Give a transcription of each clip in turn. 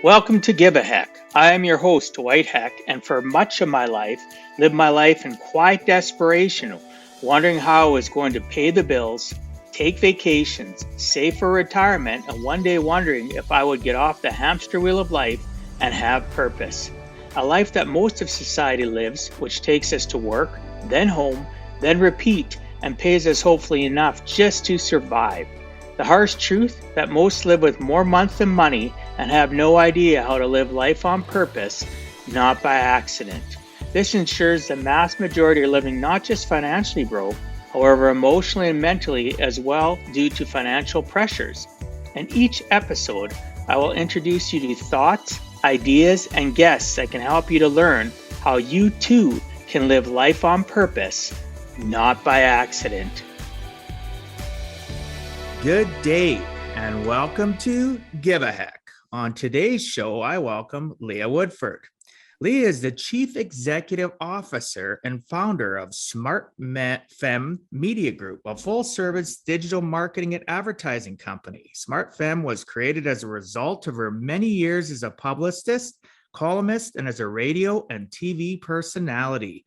Welcome to Give a Heck. I am your host, Dwight Heck, and for much of my life, lived my life in quiet desperation, wondering how I was going to pay the bills, take vacations, save for retirement, and one day wondering if I would get off the hamster wheel of life and have purpose. A life that most of society lives, which takes us to work, then home, then repeat, and pays us hopefully enough just to survive. The harsh truth that most live with more month than money and have no idea how to live life on purpose, not by accident. This ensures the mass majority are living not just financially broke, however emotionally and mentally as well due to financial pressures. In each episode, I will introduce you to thoughts, ideas, and guests that can help you to learn how you too can live life on purpose, not by accident. Good day and welcome to Give a Heck. On today's show, I welcome Lea Woodford. Lea is the Chief Executive Officer and founder of SmartFem Media Group, a full-service digital marketing and advertising company. SmartFem was created as a result of her many years as a publicist, columnist, and as a radio and TV personality.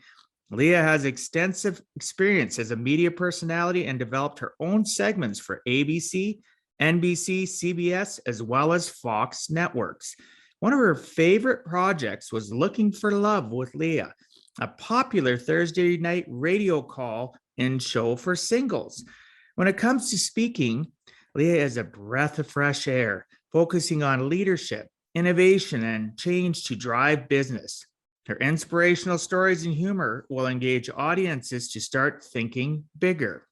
Lea has extensive experience as a media personality and developed her own segments for ABC, NBC, CBS, as well as Fox networks. One of her favorite projects was Looking for Love with Lea, a popular Thursday night radio call-in show for singles. When it comes to speaking, Lea is a breath of fresh air, focusing on leadership, innovation, and change to drive business. Her inspirational stories and humor will engage audiences to start thinking bigger.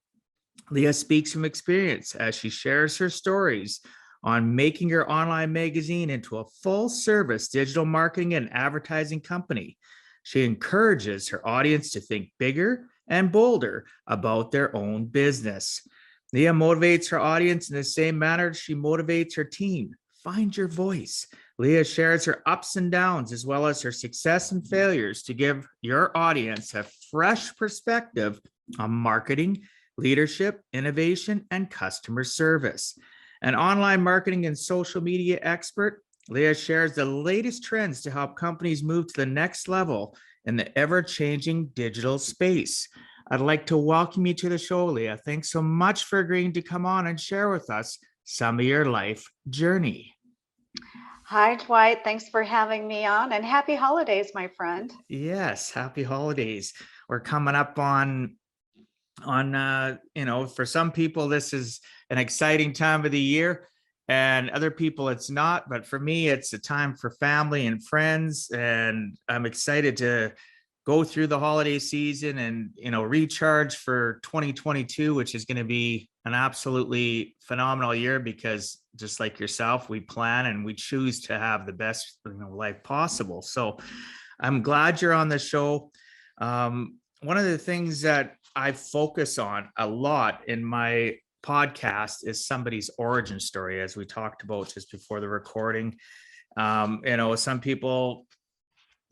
Lea speaks from experience as she shares her stories on making her online magazine into a full-service digital marketing and advertising company. She encourages her audience to think bigger and bolder about their own business. Lea motivates her audience in the same manner she motivates her team. Find your voice. Lea shares her ups and downs as well as her success and failures to give your audience a fresh perspective on marketing, leadership, innovation, and customer service. An online marketing and social media expert, Lea shares the latest trends to help companies move to the next level in the ever-changing digital space. I'd like to welcome you to the show, Lea. Thanks so much for agreeing to come on and share with us some of your life journey. Hi, Dwight. Thanks for having me on, and happy holidays, my friend. Yes, happy holidays. We're coming up on for some people this is an exciting time of the year, and other people it's not, but for me it's a time for family and friends, and I'm excited to go through the holiday season and recharge for 2022, which is going to be an absolutely phenomenal year because just like yourself, we plan and we choose to have the best life possible. So I'm glad you're on the show. One of the things that I focus on a lot in my podcast is somebody's origin story, as we talked about just before the recording. Some people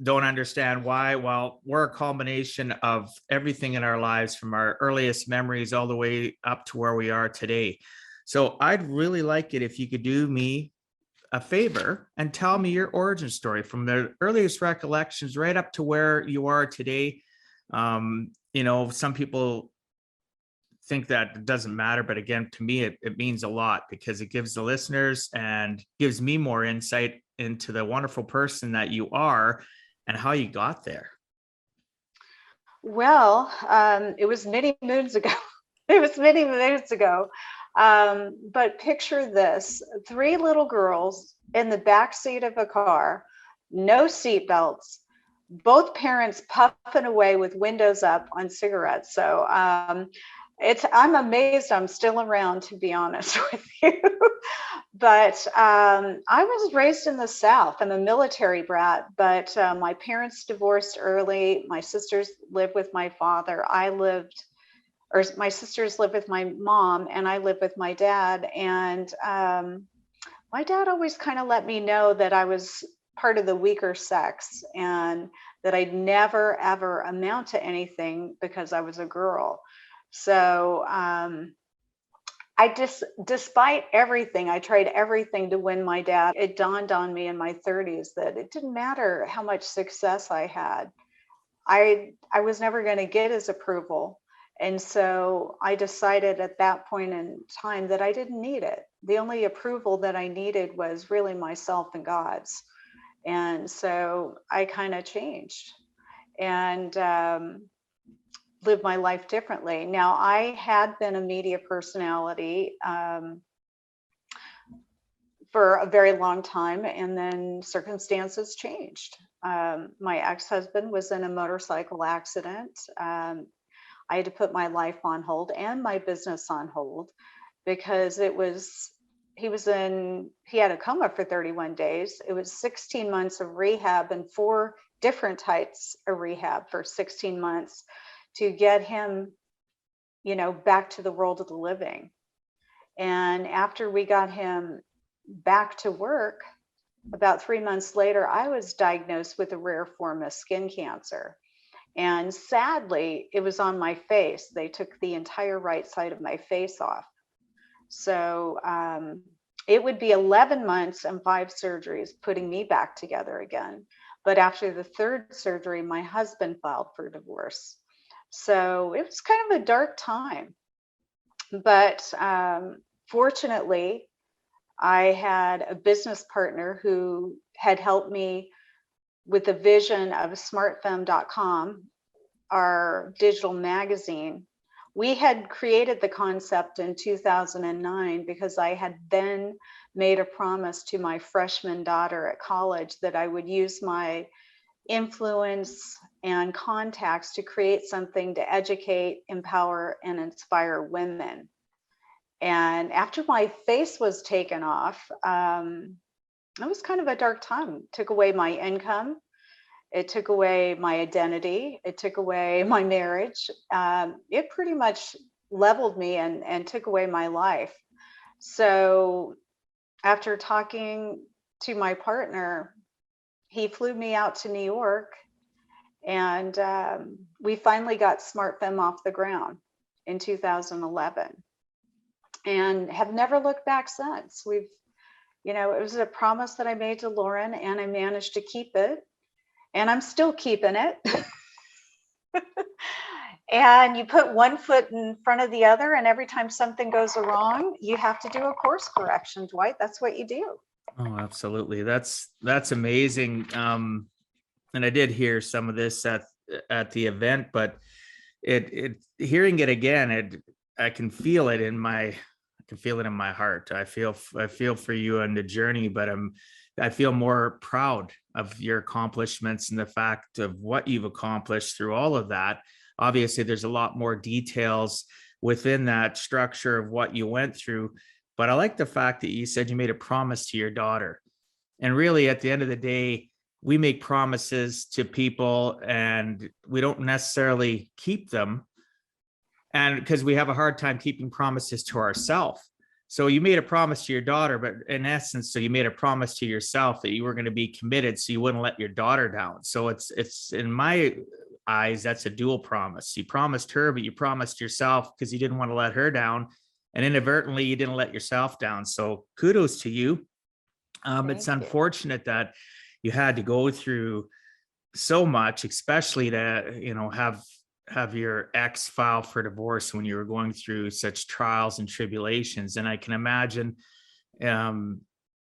don't understand why. Well, we're a combination of everything in our lives, from our earliest memories all the way up to where we are today. So I'd really like it if you could do me a favor and tell me your origin story from the earliest recollections right up to where you are today. Some people think that it doesn't matter, but again, to me, it means a lot because it gives the listeners and gives me more insight into the wonderful person that you are and how you got there. Well, it was many moons ago. But picture this: 3 little girls in the back seat of a car, no seatbelts, both parents puffing away with windows up on cigarettes. So I'm amazed I'm still around, to be honest with you. But I was raised in the South. I'm a military brat, but my parents divorced early. My sisters lived with my father. My sisters lived with my mom, and I lived with my dad. And my dad always kind of let me know that I was part of the weaker sex and that I'd never, ever amount to anything because I was a girl. So despite everything, I tried everything to win my dad. It dawned on me in my 30s that it didn't matter how much success I had. I was never going to get his approval. And so I decided at that point in time that I didn't need it. The only approval that I needed was really myself and God's. And so I kind of changed and lived my life differently. Now, I had been a media personality for a very long time, and then circumstances changed. My ex-husband was in a motorcycle accident. I had to put my life on hold and my business on hold because he had a coma for 31 days. It was 16 months of rehab and 4 different types of rehab for 16 months to get him, back to the world of the living. And after we got him back to work, about 3 months later, I was diagnosed with a rare form of skin cancer. And sadly, it was on my face. They took the entire right side of my face off. So it would be 11 months and 5 surgeries putting me back together again. But after the 3rd surgery, my husband filed for divorce. So it was kind of a dark time. But fortunately, I had a business partner who had helped me with the vision of SmartFem.com, our digital magazine. We had created the concept in 2009 because I had then made a promise to my freshman daughter at college that I would use my influence and contacts to create something to educate, empower, and inspire women. And after my face was taken off, it was kind of a dark time. It took away my income. It took away my identity. It took away my marriage. It pretty much leveled me and took away my life. So after talking to my partner, he flew me out to New York, and we finally got SmartFem off the ground in 2011 and have never looked back since. It was a promise that I made to Lauren, and I managed to keep it. And I'm still keeping it. And you put one foot in front of the other, and every time something goes wrong, you have to do a course correction, Dwight. That's what you do. Oh, absolutely. That's amazing. And I did hear some of this at the event, but hearing it again, I can feel it in my heart. I feel for you on the journey, but I feel more proud of your accomplishments and the fact of what you've accomplished through all of that. Obviously, there's a lot more details within that structure of what you went through, but I like the fact that you said you made a promise to your daughter. And really, at the end of the day, we make promises to people and we don't necessarily keep them. And because we have a hard time keeping promises to ourselves. So you made a promise to your daughter, but in essence, so you made a promise to yourself that you were going to be committed so you wouldn't let your daughter down. So it's in my eyes, that's a dual promise. You promised her, but you promised yourself because you didn't want to let her down. And inadvertently, you didn't let yourself down. So kudos to you. It's unfortunate that you had to go through so much, especially to, have your ex file for divorce when you were going through such trials and tribulations. And I can imagine the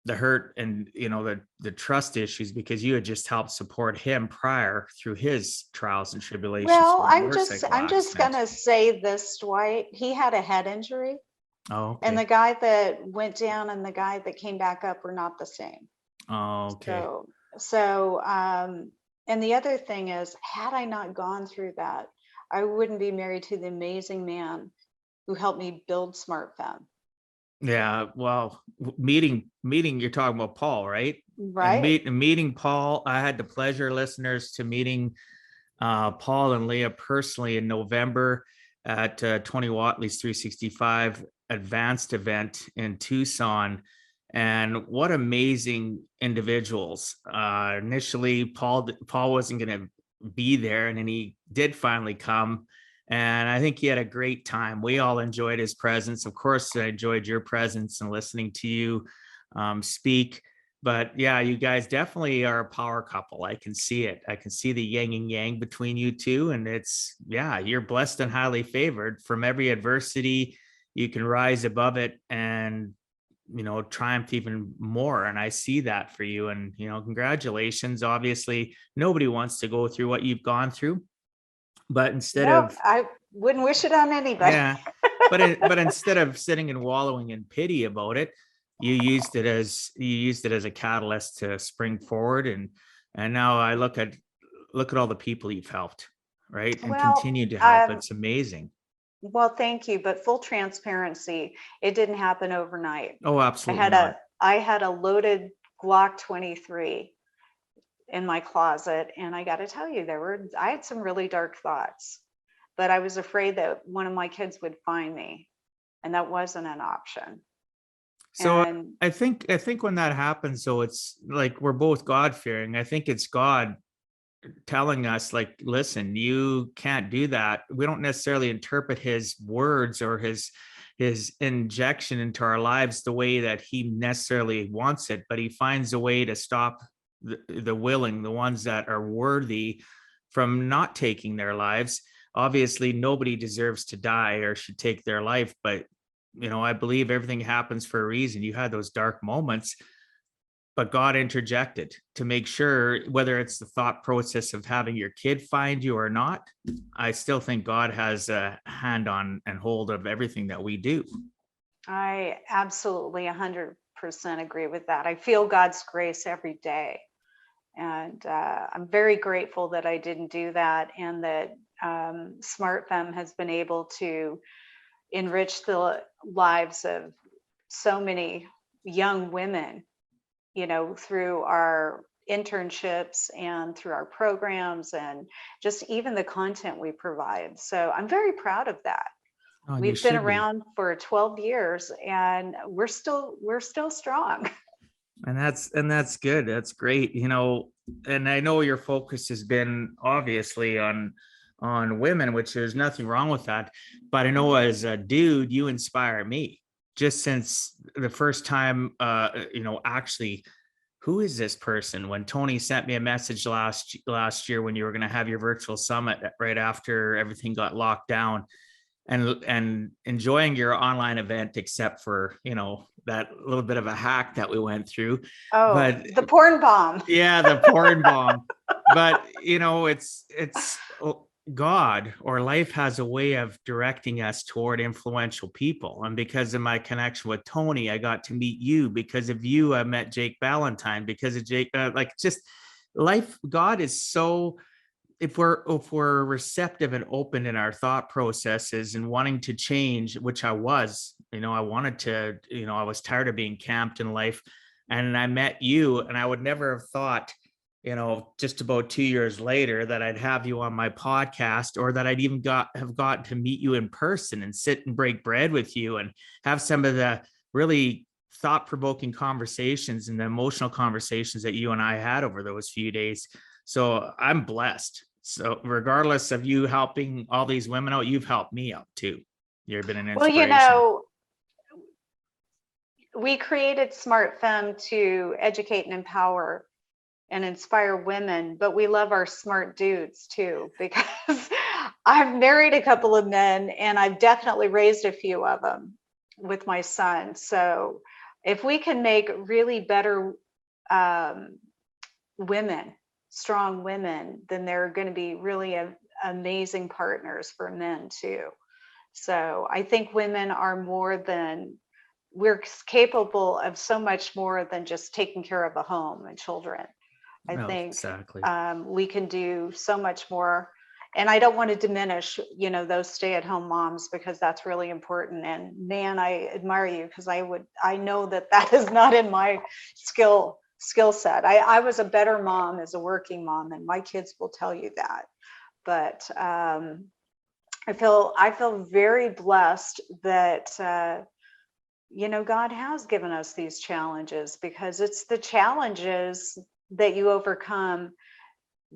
hurt and, the trust issues because you had just helped support him prior through his trials and tribulations. Well, I'm just going to say this, Dwight. He had a head injury. Oh, okay. And the guy that went down and the guy that came back up were not the same. Oh, okay. So, and the other thing is, had I not gone through that, I wouldn't be married to the amazing man who helped me build SmartFem. Yeah, well, meeting, you're talking about Paul, right? Right. And meeting Paul, I had the pleasure, listeners, to meeting Paul and Lea personally in November at 20 Watley's 365 advanced event in Tucson. And what amazing individuals. Initially, Paul wasn't going to be there, and then he did finally come. And I think he had a great time. We all enjoyed his presence. Of course, I enjoyed your presence and listening to you speak. But yeah, you guys definitely are a power couple. I can see it. I can see the yin and yang between you two. And it's, yeah, you're blessed and highly favored. From every adversity, you can rise above it and, triumph even more. And I see that for you. And, congratulations. Obviously, nobody wants to go through what you've gone through. But instead No, of, I wouldn't wish it on anybody. yeah, but instead of sitting and wallowing in pity about it, you used it as a catalyst to spring forward. And now I look at all the people you've helped, right? And Well, continue to help. It's amazing. well, thank you, but full transparency, it didn't happen overnight. Oh, I absolutely had not. I had a loaded Glock 23 in my closet, and I got to tell you, I had some really dark thoughts, but I was afraid that one of my kids would find me, and that wasn't an option. So And I think when that happens, so it's like we're both God fearing. I think it's God telling us, like, listen, you can't do that. We don't necessarily interpret his words or his injection into our lives the way that he necessarily wants it, but he finds a way to stop the willing, the ones that are worthy, from not taking their lives. Obviously, nobody deserves to die or should take their life, but I believe everything happens for a reason. You had those dark moments, but God interjected to make sure, whether it's the thought process of having your kid find you or not, I still think God has a hand on and hold of everything that we do. I absolutely 100% agree with that. I feel God's grace every day. And I'm very grateful that I didn't do that, and that SmartFem has been able to enrich the lives of so many young women, through our internships and through our programs and just even the content we provide. So I'm very proud of that. Oh, and you We've been should be. around for 12 years and we're still strong. And that's good. That's great. And I know your focus has been obviously on women, which there's nothing wrong with that. But I know as a dude, you inspire me just since the first time, actually, who is this person? When Tony sent me a message last year when you were going to have your virtual summit right after everything got locked down, and enjoying your online event, except for, that little bit of a hack that we went through. Oh, But the porn bomb. yeah, the porn bomb. But it's God or life has a way of directing us toward influential people. And because of my connection with Tony, I got to meet you. Because of you, I met Jake Ballantyne. Because of Jake, just life, God is so, if we're receptive and open in our thought processes and wanting to change, which I was, I wanted to, I was tired of being camped in life. And I met you, and I would never have thought, just about 2 years later, that I'd have you on my podcast, or that I'd even have gotten to meet you in person and sit and break bread with you and have some of the really thought-provoking conversations and the emotional conversations that you and I had over those few days. So I'm blessed. So regardless of you helping all these women out, you've helped me out too. You've been an inspiration. Well, we created SmartFem to educate and empower and inspire women, but we love our smart dudes too, because I've married a couple of men and I've definitely raised a few of them with my son. So if we can make really better women, strong women, then they're going to be really amazing partners for men too. So I think women are we're capable of so much more than just taking care of a home and children. I think exactly. We can do so much more. And I don't want to diminish, those stay-at-home moms, because that's really important. And man, I admire you, because I know that is not in my skill set. I was a better mom as a working mom, and my kids will tell you that. But I feel very blessed that God has given us these challenges, because it's the challenges that you overcome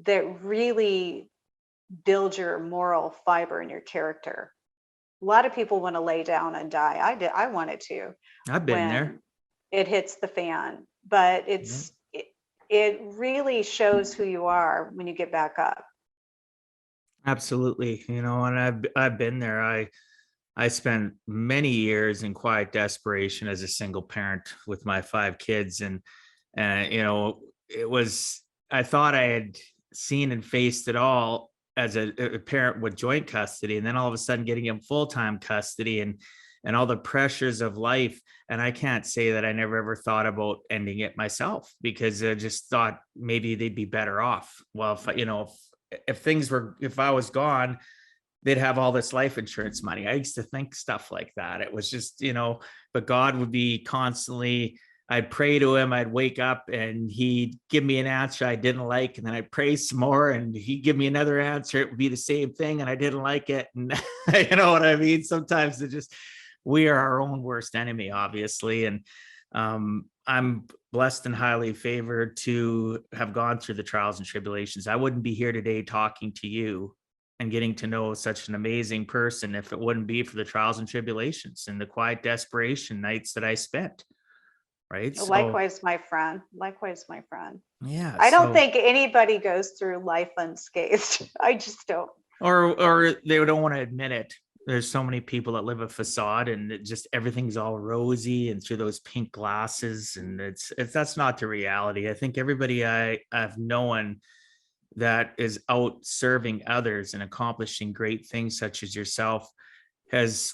that really build your moral fiber and your character. A lot of people want to lay down and die. I wanted to I've been there. when it hits the fan, but it really shows who you are when you get back up. Absolutely. And I've been there. I spent many years in quiet desperation as a single parent with my 5 kids. And I thought I had seen and faced it all as a parent with joint custody. And then all of a sudden getting him full-time custody and all the pressures of life. And I can't say that I never ever thought about ending it myself, because I just thought maybe they'd be better off. Well, if I was gone, they'd have all this life insurance money. I used to think stuff like that. It was just, but God would be constantly, I'd pray to him, I'd wake up and he'd give me an answer I didn't like. And then I'd pray some more and he'd give me another answer. It would be the same thing. And I didn't like it. And you know what I mean? Sometimes we are our own worst enemy, obviously. And I'm blessed and highly favored to have gone through the trials and tribulations. I wouldn't be here today talking to you and getting to know such an amazing person if it wouldn't be for the trials and tribulations and the quiet desperation nights that I spent. Right. Likewise, my friend. Yeah. I don't think anybody goes through life unscathed. I just don't. Or they don't want to admit it. There's so many people that live a facade and everything's all rosy and through those pink glasses. And that's not the reality. I think everybody I've known that is out serving others and accomplishing great things, such as yourself, has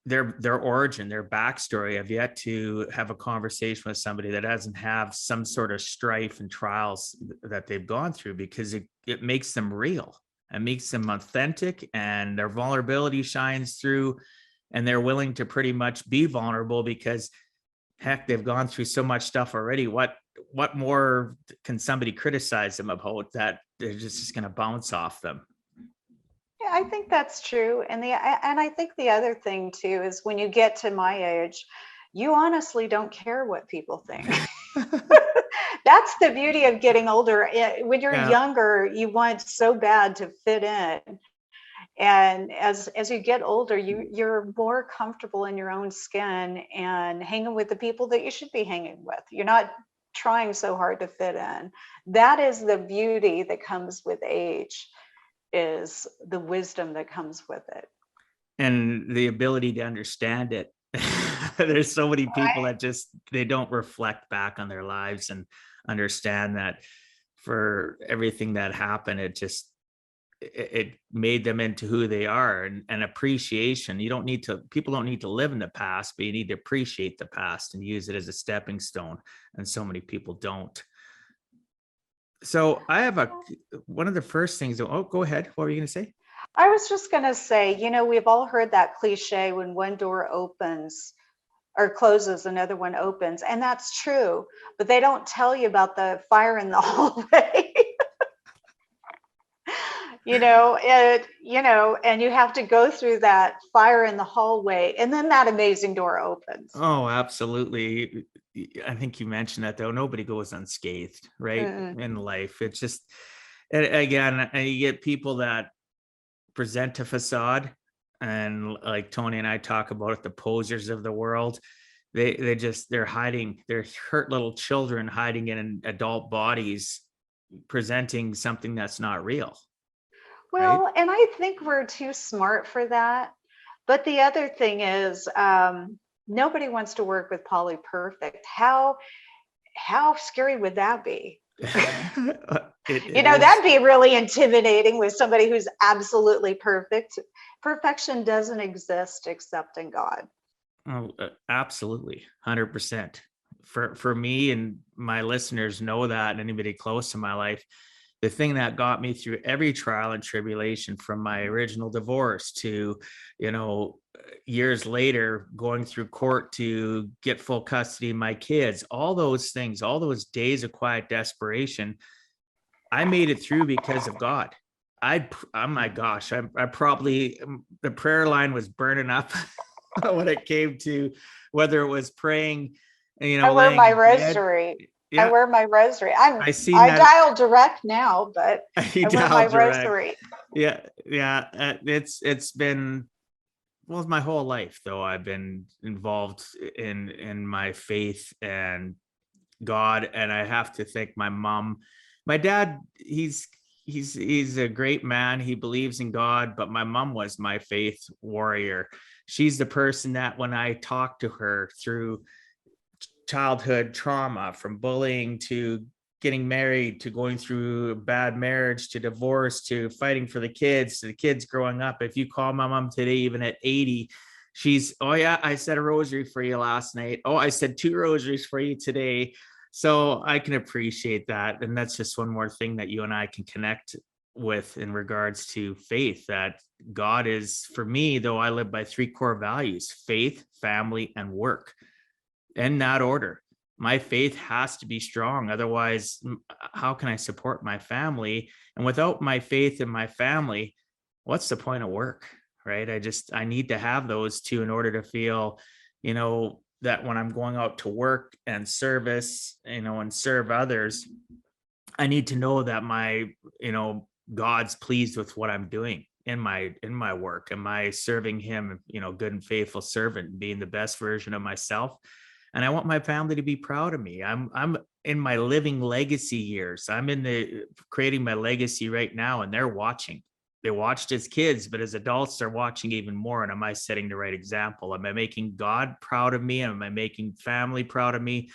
their origin, their backstory. I've yet to have a conversation with somebody that doesn't have some sort of strife and trials that they've gone through, because it makes them real. It makes them authentic, and their vulnerability shines through, and they're willing to pretty much be vulnerable because, heck, they've gone through so much stuff already. What more can somebody criticize them about that they're just going to bounce off them? Yeah, I think that's true. And I think the other thing too is when you get to my age, you honestly don't care what people think. That's the beauty of getting older. When you're younger, you want so bad to fit in. And as you get older, you're more comfortable in your own skin and hanging with the people that you should be hanging with. You're not trying so hard to fit in. That is the beauty that comes with age, is the wisdom that comes with it. And the ability to understand it. There's so many people that they don't reflect back on their lives and understand that for everything that happened, it made them into who they are. And appreciation. People don't need to live in the past, but you need to appreciate the past and use it as a stepping stone. And so many people don't. So I have one of the first things. Oh, go ahead. What were you going to say? I was just going to say, we've all heard that cliche, when one door opens or closes, another one opens. And that's true. But they don't tell you about the fire in the hallway. And you have to go through that fire in the hallway, and then that amazing door opens. Oh, absolutely. I think you mentioned that, though. Nobody goes unscathed, right? In life. It's just, again, you get people that present a facade, and like Tony and I talk about it, the posers of the world. They're hiding. They're hurt little children hiding in adult bodies, presenting something that's not real. Well, right? And I think we're too smart for that. But the other thing is, nobody wants to work with Polly Perfect. How scary would that be? That'd be really intimidating with somebody who's absolutely perfect. Perfection doesn't exist except in God. Oh, absolutely. 100%. For me, and my listeners know that, and anybody close to my life, the thing that got me through every trial and tribulation, from my original divorce to, years later going through court to get full custody of my kids, all those things, all those days of quiet desperation, I made it through because of God. Oh my gosh, I probably, the prayer line was burning up when it came to whether it was praying, I wear my rosary. Yeah. I wear my rosary. I dial direct now, but I wear my rosary. It's been, well, my whole life though. I've been involved in my faith and God, and I have to thank my mom. My dad, he's a great man. He believes in God, but my mom was my faith warrior. She's the person that when I talk to her through childhood trauma, from bullying to getting married to going through a bad marriage to divorce to fighting for the kids to the kids growing up. If you call my mom today, even at 80, she's, oh yeah, I said a rosary for you last night. Oh, I said 2 rosaries for you today. So I can appreciate that. And that's just one more thing that you and I can connect with in regards to faith, that God is, for me, though, I live by 3 core values: faith, family, and work, in that order. My faith has to be strong. Otherwise, how can I support my family? And without my faith and my family, what's the point of work, right? I need to have those 2 in order to feel, that when I'm going out to work and service, and serve others, I need to know that God's pleased with what I'm doing in my work. Am I serving him, good and faithful servant, being the best version of myself? And I want my family to be proud of me. I'm in my living legacy years. I'm in the creating my legacy right now, and they're watching. They watched as kids, but as adults, they're watching even more. And am I setting the right example? Am I making God proud of me? Am I making family proud of me?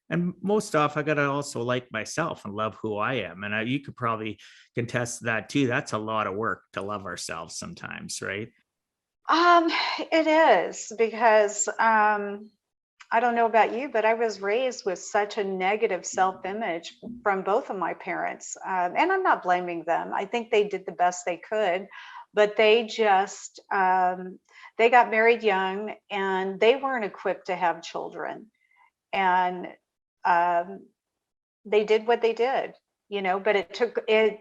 And most off, I got to also like myself and love who I am. And you could probably contest that too. That's a lot of work to love ourselves sometimes, right? It is, because I don't know about you, but I was raised with such a negative self-image from both of my parents. And I'm not blaming them. I think they did the best they could, but they just, they got married young and they weren't equipped to have children. And they did what they did, but it took it,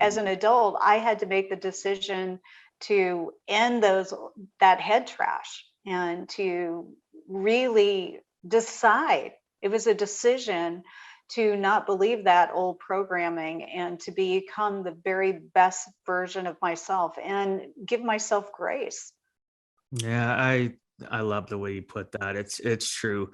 as an adult, I had to make the decision to end that head trash and to really decide. It was a decision to not believe that old programming and to become the very best version of myself and give myself grace. Yeah, I love the way you put that. It's true.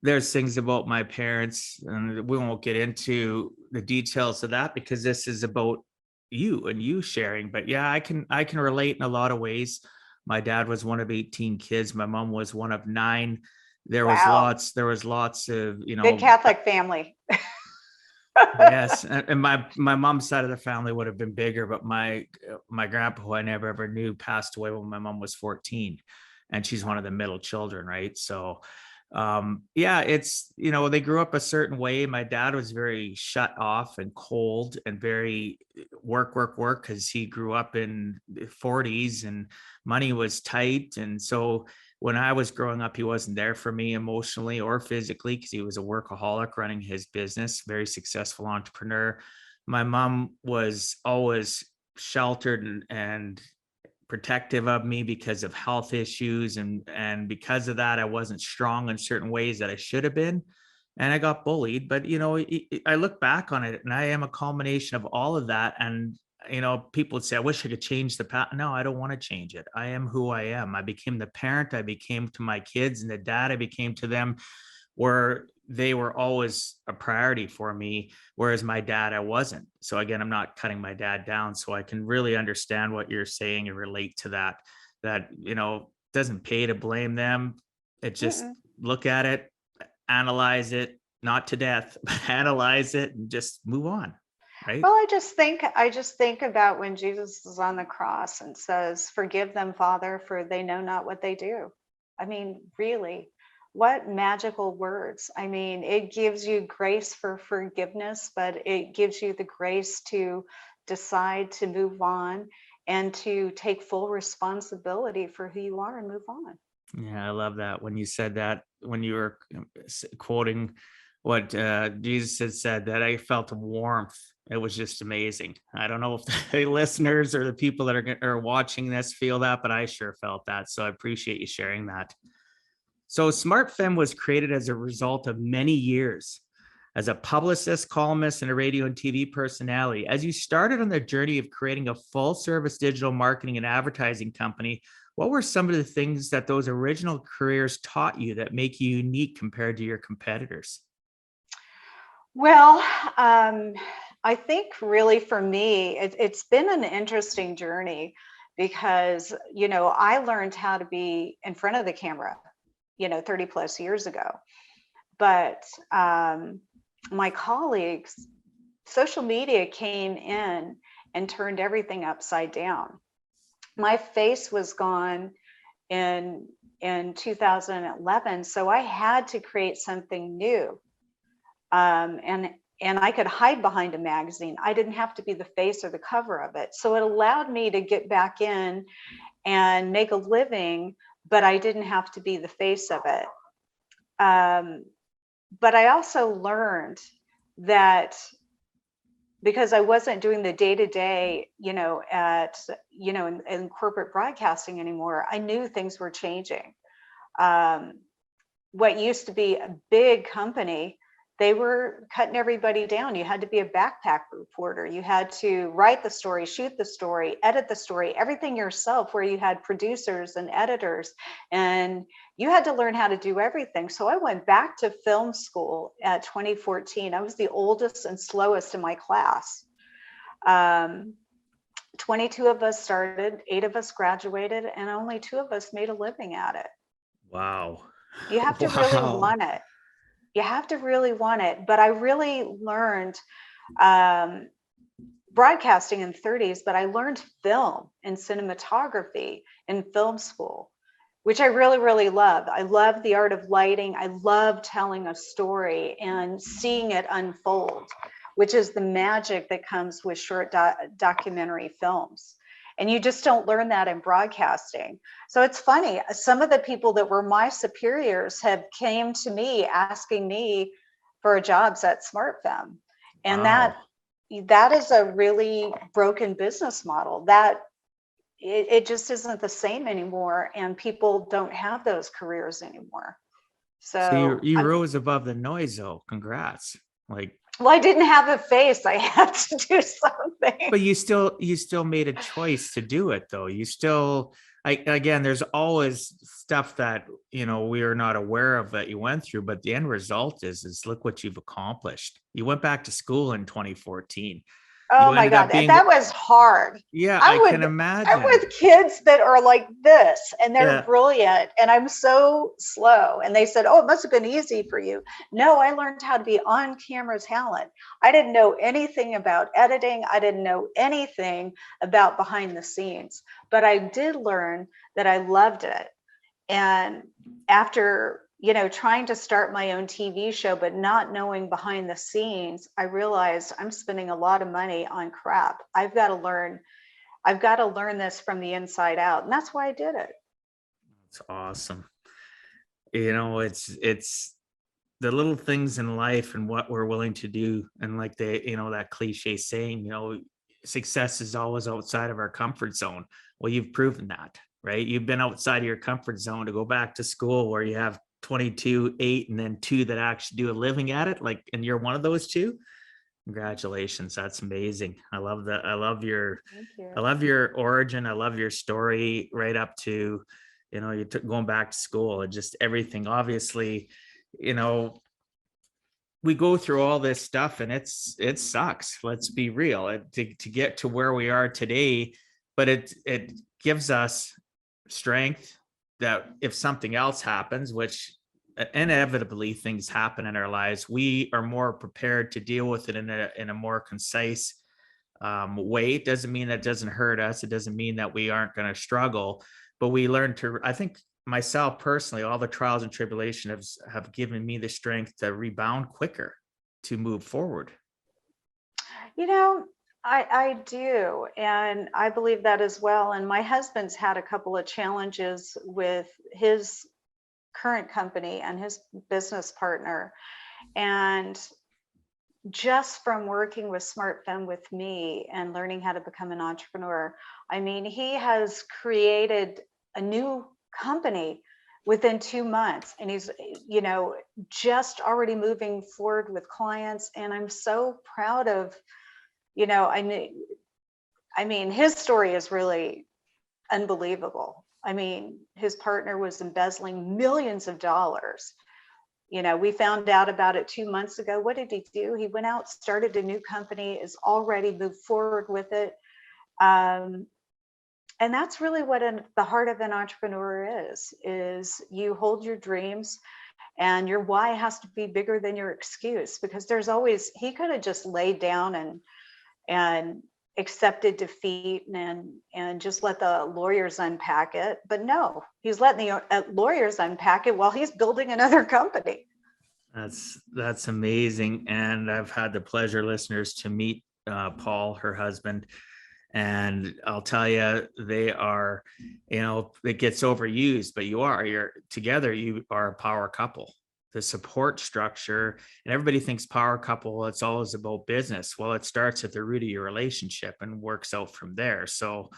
There's things about my parents, and we won't get into the details of that because this is about you and you sharing. But yeah, I can relate in a lot of ways. My dad was one of 18 kids. My mom was one of 9. There was Wow. lots of, Big Catholic family. yes. And my mom's side of the family would have been bigger, but my grandpa, who I never ever knew, passed away when my mom was 14, and she's one of the middle children, right? So yeah, it's, they grew up a certain way. My dad was very shut off and cold and very work because he grew up in the 40s and money was tight. And so when I was growing up, he wasn't there for me emotionally or physically because he was a workaholic running his business, very successful entrepreneur. My mom was always sheltered and protective of me because of health issues, and because of that I wasn't strong in certain ways that I should have been, and I got bullied. But I look back on it and I am a culmination of all of that. And people would say, I wish I could change the past. No, I don't want to change it. I am who I am. I became the parent I became to my kids, and the dad I became to them, where they were always a priority for me, whereas my dad, I wasn't. So again, I'm not cutting my dad down. So I can really understand what you're saying and relate to that, doesn't pay to blame them. It just look at it, analyze it, not to death, but analyze it and just move on. Right. Well, I just think about when Jesus is on the cross and says, "Forgive them, Father, for they know not what they do." I mean, really, what magical words. I mean, it gives you grace for forgiveness, but it gives you the grace to decide to move on and to take full responsibility for who you are and move on. Yeah, I love that. When you said that, when you were quoting what Jesus had said, that I felt a warmth. It was just amazing. I don't know if the listeners or the people that are watching this feel that, but I sure felt that. So I appreciate you sharing that. So SmartFem was created as a result of many years as a publicist, columnist, and a radio and TV personality. As you started on the journey of creating a full service digital marketing and advertising company, what were some of the things that those original careers taught you that make you unique compared to your competitors? Well, I think really for me, it's been an interesting journey because, I learned how to be in front of the camera, 30 plus years ago. But my colleagues, social media came in and turned everything upside down. My face was gone in 2011, so I had to create something new. And I could hide behind a magazine. I didn't have to be the face or the cover of it. So it allowed me to get back in and make a living, but I didn't have to be the face of it. But I also learned that because I wasn't doing the day-to-day, in corporate broadcasting anymore, I knew things were changing. What used to be a big company, they were cutting everybody down. You had to be a backpack reporter. You had to write the story, shoot the story, edit the story, everything yourself, where you had producers and editors, and you had to learn how to do everything. So I went back to film school at 2014. I was the oldest and slowest in my class. 22 of us started, 8 of us graduated, and only 2 of us made a living at it. Wow. You have to really want it. You have to really want it. But I really learned broadcasting in 30s, but I learned film and cinematography in film school, which I really, really love. I love the art of lighting. I love telling a story and seeing it unfold, which is the magic that comes with short documentary films. And you just don't learn that in broadcasting. So it's funny, some of the people that were my superiors have came to me asking me for jobs at SmartFem. And Wow. that is a really broken business model. That it just isn't the same anymore, and people don't have those careers anymore. So So you rose above the noise, though. Congrats. well, I didn't have a face. I had to do something. But you still made a choice to do it, though. Again, there's always stuff that we are not aware of that you went through, but the end result is look what you've accomplished. You went back to school in 2014. Oh my God, that was hard. Yeah, I can imagine. I'm with kids that are like this, and they're Yeah. brilliant, and I'm so slow. And they said, "Oh, it must have been easy for you." No, I learned how to be on-camera talent. I didn't know anything about editing. I didn't know anything about behind the scenes, but I did learn that I loved it. And after trying to start my own TV show, but not knowing behind the scenes, I realized I'm spending a lot of money on crap. I've got to learn this from the inside out. And that's why I did it. It's awesome. It's the little things in life and what we're willing to do. And like that cliche saying, success is always outside of our comfort zone. Well, you've proven that, right? You've been outside of your comfort zone to go back to school where you have 22, 8, and then 2 that actually do a living at it. And you're one of those 2. Congratulations. That's amazing. I love that. I love your origin. I love your story right up to, you going back to school and just everything. Obviously, we go through all this stuff and it sucks. Let's be real to get to where we are today, but it gives us strength that if something else happens, which inevitably things happen in our lives, we are more prepared to deal with it in a more concise way. It doesn't mean that doesn't hurt us. It doesn't mean that we aren't going to struggle, but we learn to, I think myself personally, all the trials and tribulations have given me the strength to rebound quicker, to move forward. I do. And I believe that as well. And my husband's had a couple of challenges with his current company and his business partner. And just from working with SmartFem with me and learning how to become an entrepreneur, I mean, he has created a new company within 2 months. And he's, just already moving forward with clients. And I'm so proud of, his story is really unbelievable. I mean, his partner was embezzling millions of dollars. We found out about it 2 months ago. What did he do? He went out, started a new company, is already moved forward with it. And that's really what the heart of an entrepreneur is you hold your dreams, and your why has to be bigger than your excuse, because he could have just laid down and accepted defeat and just let the lawyers unpack it. But no, he's letting the lawyers unpack it while he's building another company. That's amazing. And I've had the pleasure, listeners, to meet Paul, her husband. And I'll tell you, they are, it gets overused, but you're together, you are a power couple. The support structure, and everybody thinks power couple, it's always about business. Well, it starts at the root of your relationship and works out from there. So,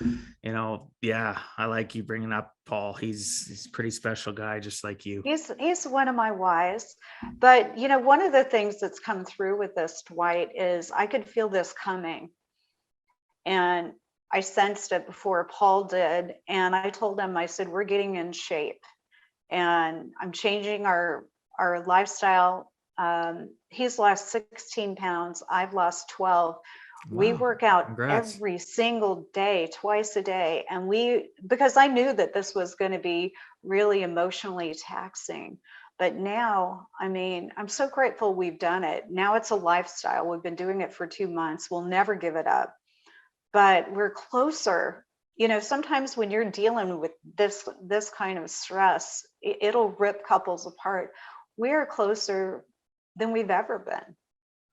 I like you bringing up Paul. He's a pretty special guy, just like you. He's one of my whys. But, one of the things that's come through with this, Dwight, is I could feel this coming. And I sensed it before Paul did. And I told him, I said, we're getting in shape and I'm changing our lifestyle. He's lost 16 pounds. I've lost 12. Wow. We work out Congrats. Every single day, twice a day. And because I knew that this was going to be really emotionally taxing. But now, I'm so grateful we've done it. Now it's a lifestyle. We've been doing it for 2 months. We'll never give it up. But we're closer. Sometimes when you're dealing with this kind of stress, it'll rip couples apart. We're closer than we've ever been.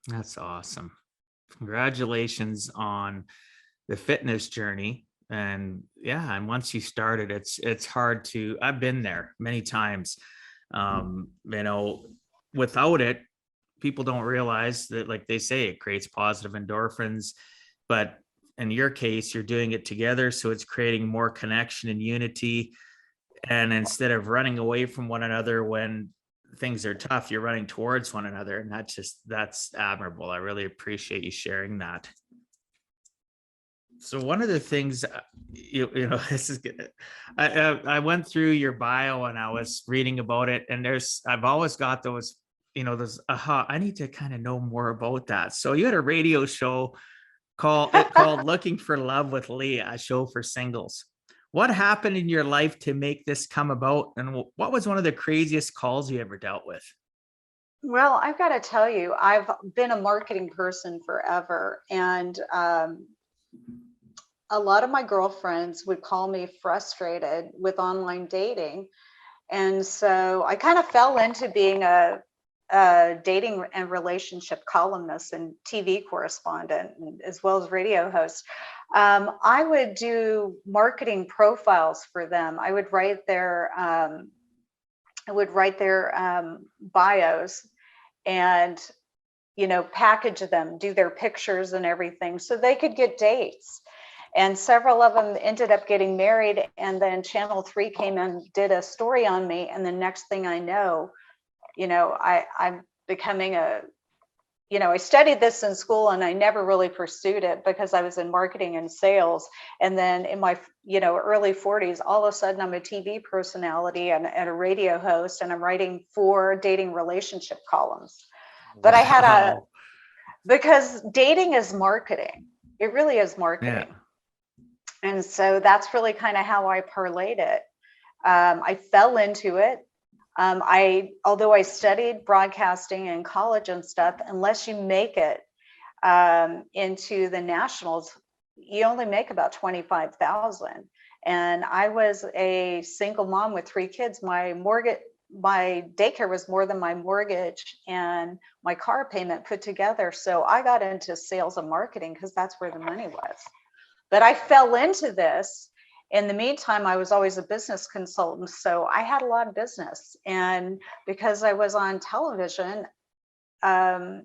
That's awesome. Congratulations on the fitness journey. And once you started, it's hard to, I've been there many times. Without it, people don't realize that, like they say, it creates positive endorphins, but in your case, you're doing it together. So it's creating more connection and unity. And instead of running away from one another when things are tough, you're running towards one another. And that's admirable. I really appreciate you sharing that. So one of the things, this is good. I went through your bio and I was reading about it, and I've always got those, I need to kind of know more about that. So you had a radio show called Looking for Love with Lea, a show for singles. What happened in your life to make this come about? And what was one of the craziest calls you ever dealt with? Well, I've got to tell you, I've been a marketing person forever. And a lot of my girlfriends would call me frustrated with online dating. And so I kind of fell into being a dating and relationship columnist and TV correspondent, as well as radio host. I would do marketing profiles for them. I would write their bios and package them, do their pictures and everything so they could get dates. And several of them ended up getting married, and then Channel 3 came and did a story on me, and the next thing I know, I'm becoming I studied this in school and I never really pursued it because I was in marketing and sales. And then in my, early 40s, all of a sudden I'm a TV personality and a radio host, and I'm writing 4 dating relationship columns. But wow. I had because dating is marketing. It really is marketing. Yeah. And so that's really kind of how I parlayed it. I fell into it. Although I studied broadcasting in college and stuff, unless you make it into the nationals, you only make about $25,000. And I was a single mom with 3 kids. My daycare was more than my mortgage and my car payment put together. So I got into sales and marketing because that's where the money was. But I fell into this. In the meantime, I was always a business consultant, so I had a lot of business. And because I was on television, I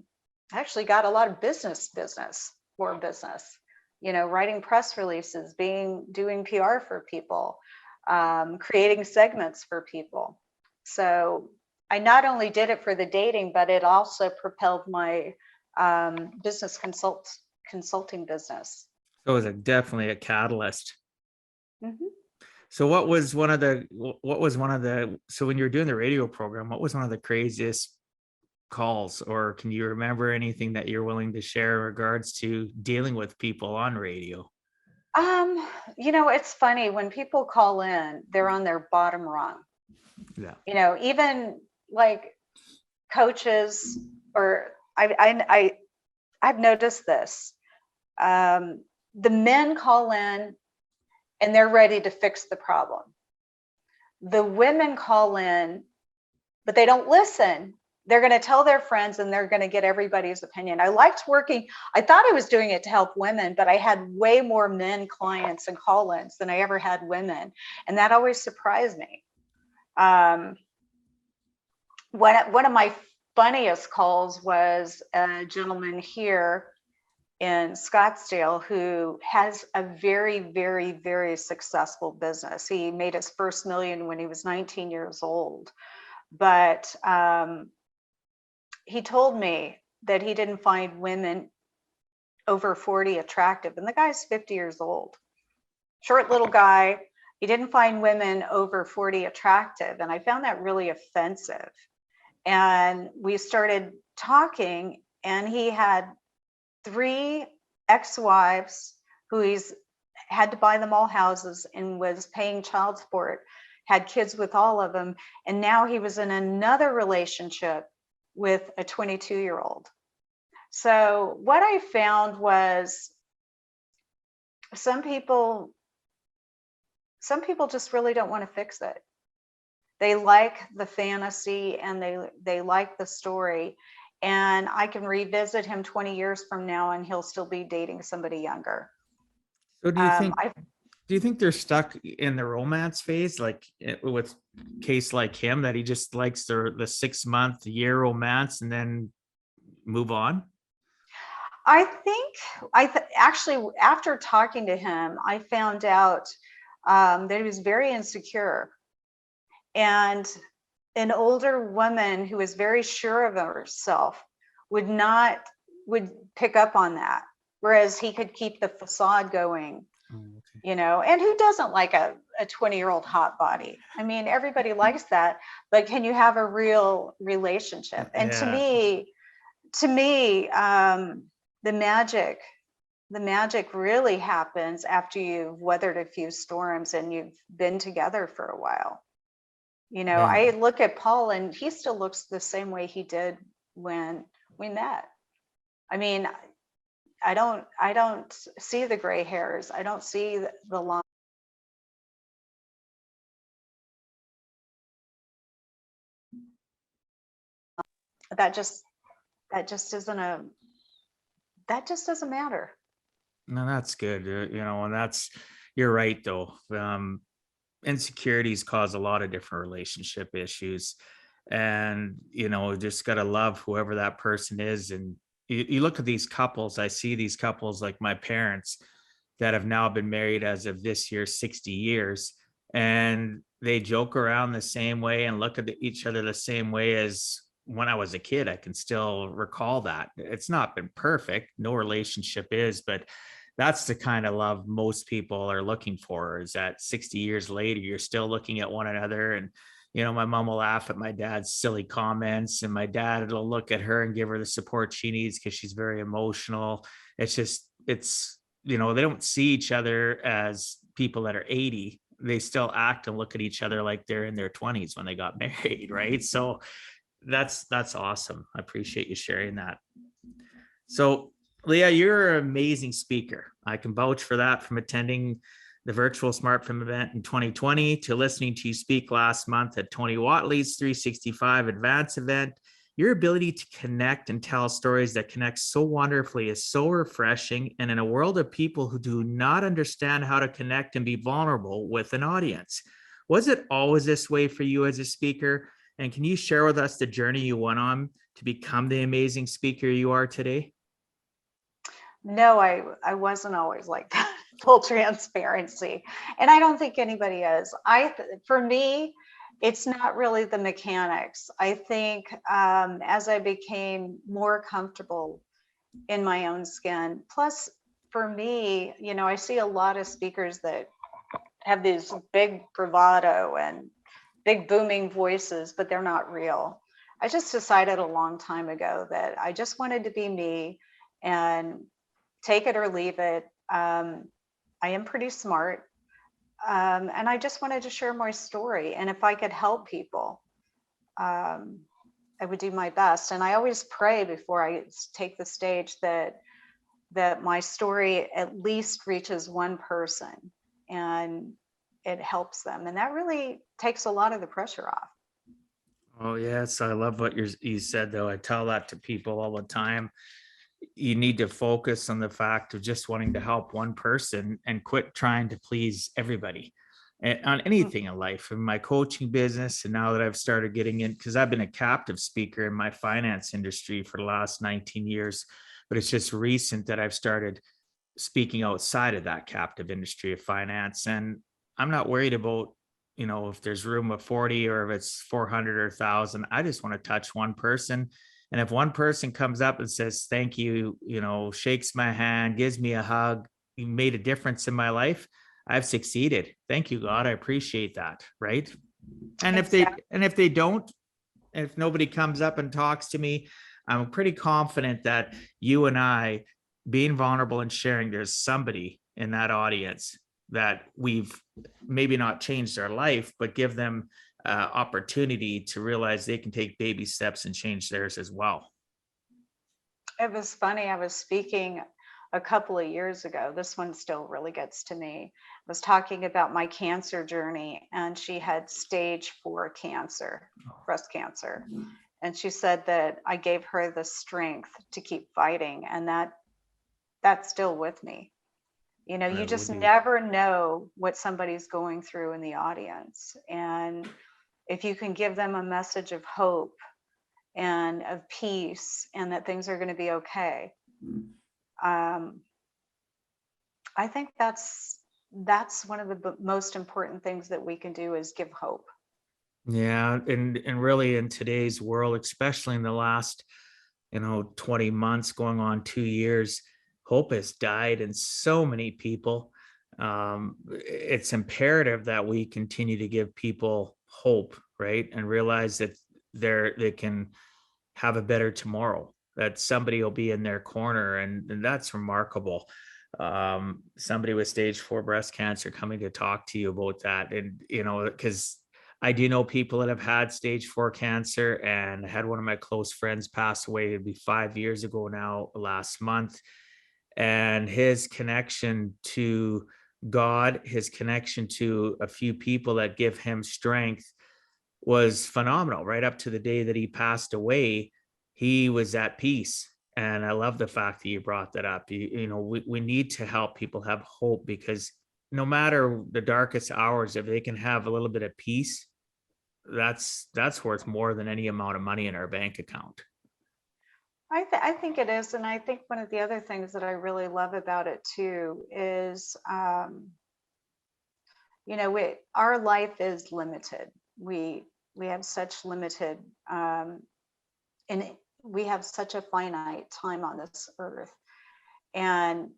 actually got a lot of business for business, writing press releases, doing PR for people. creating segments for people. So I not only did it for the dating, but it also propelled my business consulting business. So it was definitely a catalyst. Mm-hmm. So so when you were doing the radio program, what was one of the craziest calls, or can you remember anything that you're willing to share in regards to dealing with people on radio? It's funny when people call in, they're on their bottom rung. Yeah. Even like coaches, or I've noticed this. The men call in and they're ready to fix the problem. The women call in, but they don't listen. They're going to tell their friends and they're going to get everybody's opinion. I thought I was doing it to help women, but I had way more men clients and call-ins than I ever had women. And that always surprised me. One of my funniest calls was a gentleman here in Scottsdale who has a very, very, very successful business. He made his first million when he was 19 years old. But he told me that he didn't find women over 40 attractive. And the guy's 50 years old. Short little guy. He didn't find women over 40 attractive. And I found that really offensive. And we started talking, and he had 3 ex-wives who he's had to buy them all houses and was paying child support, had kids with all of them. And now he was in another relationship with a 22-year-old. So what I found was some people just really don't want to fix it. They like the fantasy and they like the story. And I can revisit him 20 years from now and he'll still be dating somebody younger. So do you think they're stuck in the romance phase, like with a case like him, that he just likes the 6-month, year romance and then move on? I think actually, after talking to him, I found out that he was very insecure. And an older woman who is very sure of herself would pick up on that, whereas he could keep the facade going. Okay. And who doesn't like a 20-year-old hot body? I mean, everybody likes that, but can you have a real relationship? And to me, the magic really happens after you've weathered a few storms and you've been together for a while. I look at Paul and he still looks the same way he did when we met. I mean, I don't see the gray hairs. I don't see the long. That just doesn't matter. No, that's good. And you're right though. Insecurities cause a lot of different relationship issues, and just got to love whoever that person is. And you look at these couples, I see these couples like my parents that have now been married as of this year 60 years, and they joke around the same way and look at each other the same way as when I was a kid. I can still recall that. It's not been perfect, no relationship is, but that's the kind of love most people are looking for, is that 60 years later, you're still looking at one another. And, my mom will laugh at my dad's silly comments, and my dad will look at her and give her the support she needs because she's very emotional. They don't see each other as people that are 80. They still act and look at each other like they're in their 20s when they got married, right? So that's awesome. I appreciate you sharing that. So Lea, you're an amazing speaker. I can vouch for that from attending the virtual SmartFem event in 2020 to listening to you speak last month at Tony Watley's 365 Advance event. Your ability to connect and tell stories that connect so wonderfully is so refreshing. And in a world of people who do not understand how to connect and be vulnerable with an audience, was it always this way for you as a speaker? And can you share with us the journey you went on to become the amazing speaker you are today? No, I wasn't always like that. full transparency. And I don't think anybody is. For me, it's not really the mechanics. I think as I became more comfortable in my own skin, plus for me, I see a lot of speakers that have these big bravado and big booming voices, but they're not real. I just decided a long time ago that I just wanted to be me and take it or leave it. I am pretty smart. And I just wanted to share my story. And if I could help people, I would do my best. And I always pray before I take the stage that my story at least reaches one person and it helps them. And that really takes a lot of the pressure off. Oh, yes. I love what you said, though. I tell that to people all the time. You need to focus on the fact of just wanting to help one person and quit trying to please everybody on anything in life. In my coaching business, and now that I've started getting in, because I've been a captive speaker in my finance industry for the last 19 years, but it's just recent that I've started speaking outside of that captive industry of finance. And I'm not worried about, if there's room of 40 or if it's 400 or 1,000. I just want to touch one person. And if one person comes up and says, thank you, shakes my hand, gives me a hug, you made a difference in my life, I've succeeded. Thank you, God. I appreciate that. Right. And Exactly. if they don't, if nobody comes up and talks to me, I'm pretty confident that you and I being vulnerable and sharing, there's somebody in that audience that we've maybe not changed their life, but give them opportunity to realize they can take baby steps and change theirs as well. It was funny. I was speaking a couple of years ago. This one still really gets to me. I was talking about my cancer journey, and she had stage 4 cancer, breast cancer. And she said that I gave her the strength to keep fighting. And that's still with me. You just never know what somebody's going through in the audience. And if you can give them a message of hope and of peace and that things are going to be okay, I think that's one of the most important things that we can do is give hope. Yeah. And really in today's world, especially in the last, 20 months going on 2 years, hope has died in so many people. It's imperative that we continue to give people hope, right? And realize that they can have a better tomorrow, that somebody will be in their corner. And that's remarkable. Somebody with stage 4 breast cancer coming to talk to you about that. And, because I do know people that have had stage 4 cancer, and I had one of my close friends pass away. It'd be 5 years ago now, last month. And his connection to God, his connection to a few people that give him strength was phenomenal. Right up to the day that he passed away, he was at peace. And I love the fact that you brought that up. We need to help people have hope, because no matter the darkest hours, if they can have a little bit of peace, that's worth more than any amount of money in our bank account. I think it is. And I think one of the other things that I really love about it too is, our life is limited. We have such limited, and we have such a finite time on this earth. And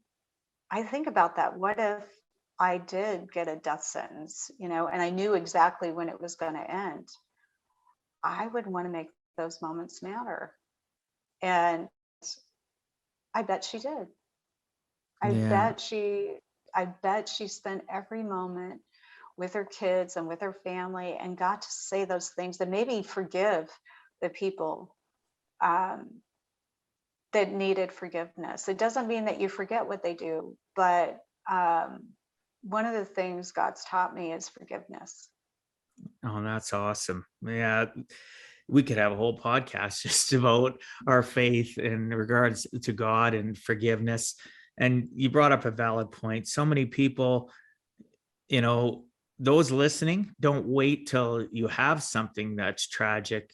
I think about that. What if I did get a death sentence, and I knew exactly when it was going to end? I would want to make those moments matter. And I bet she did. I bet she spent every moment with her kids and with her family and got to say those things, and maybe forgive the people that needed forgiveness. It doesn't mean that you forget what they do, but one of the things God's taught me is forgiveness. Oh, that's awesome. Yeah. We could have a whole podcast just about our faith in regards to God and forgiveness. And you brought up a valid point. So many people, those listening, don't wait till you have something that's tragic,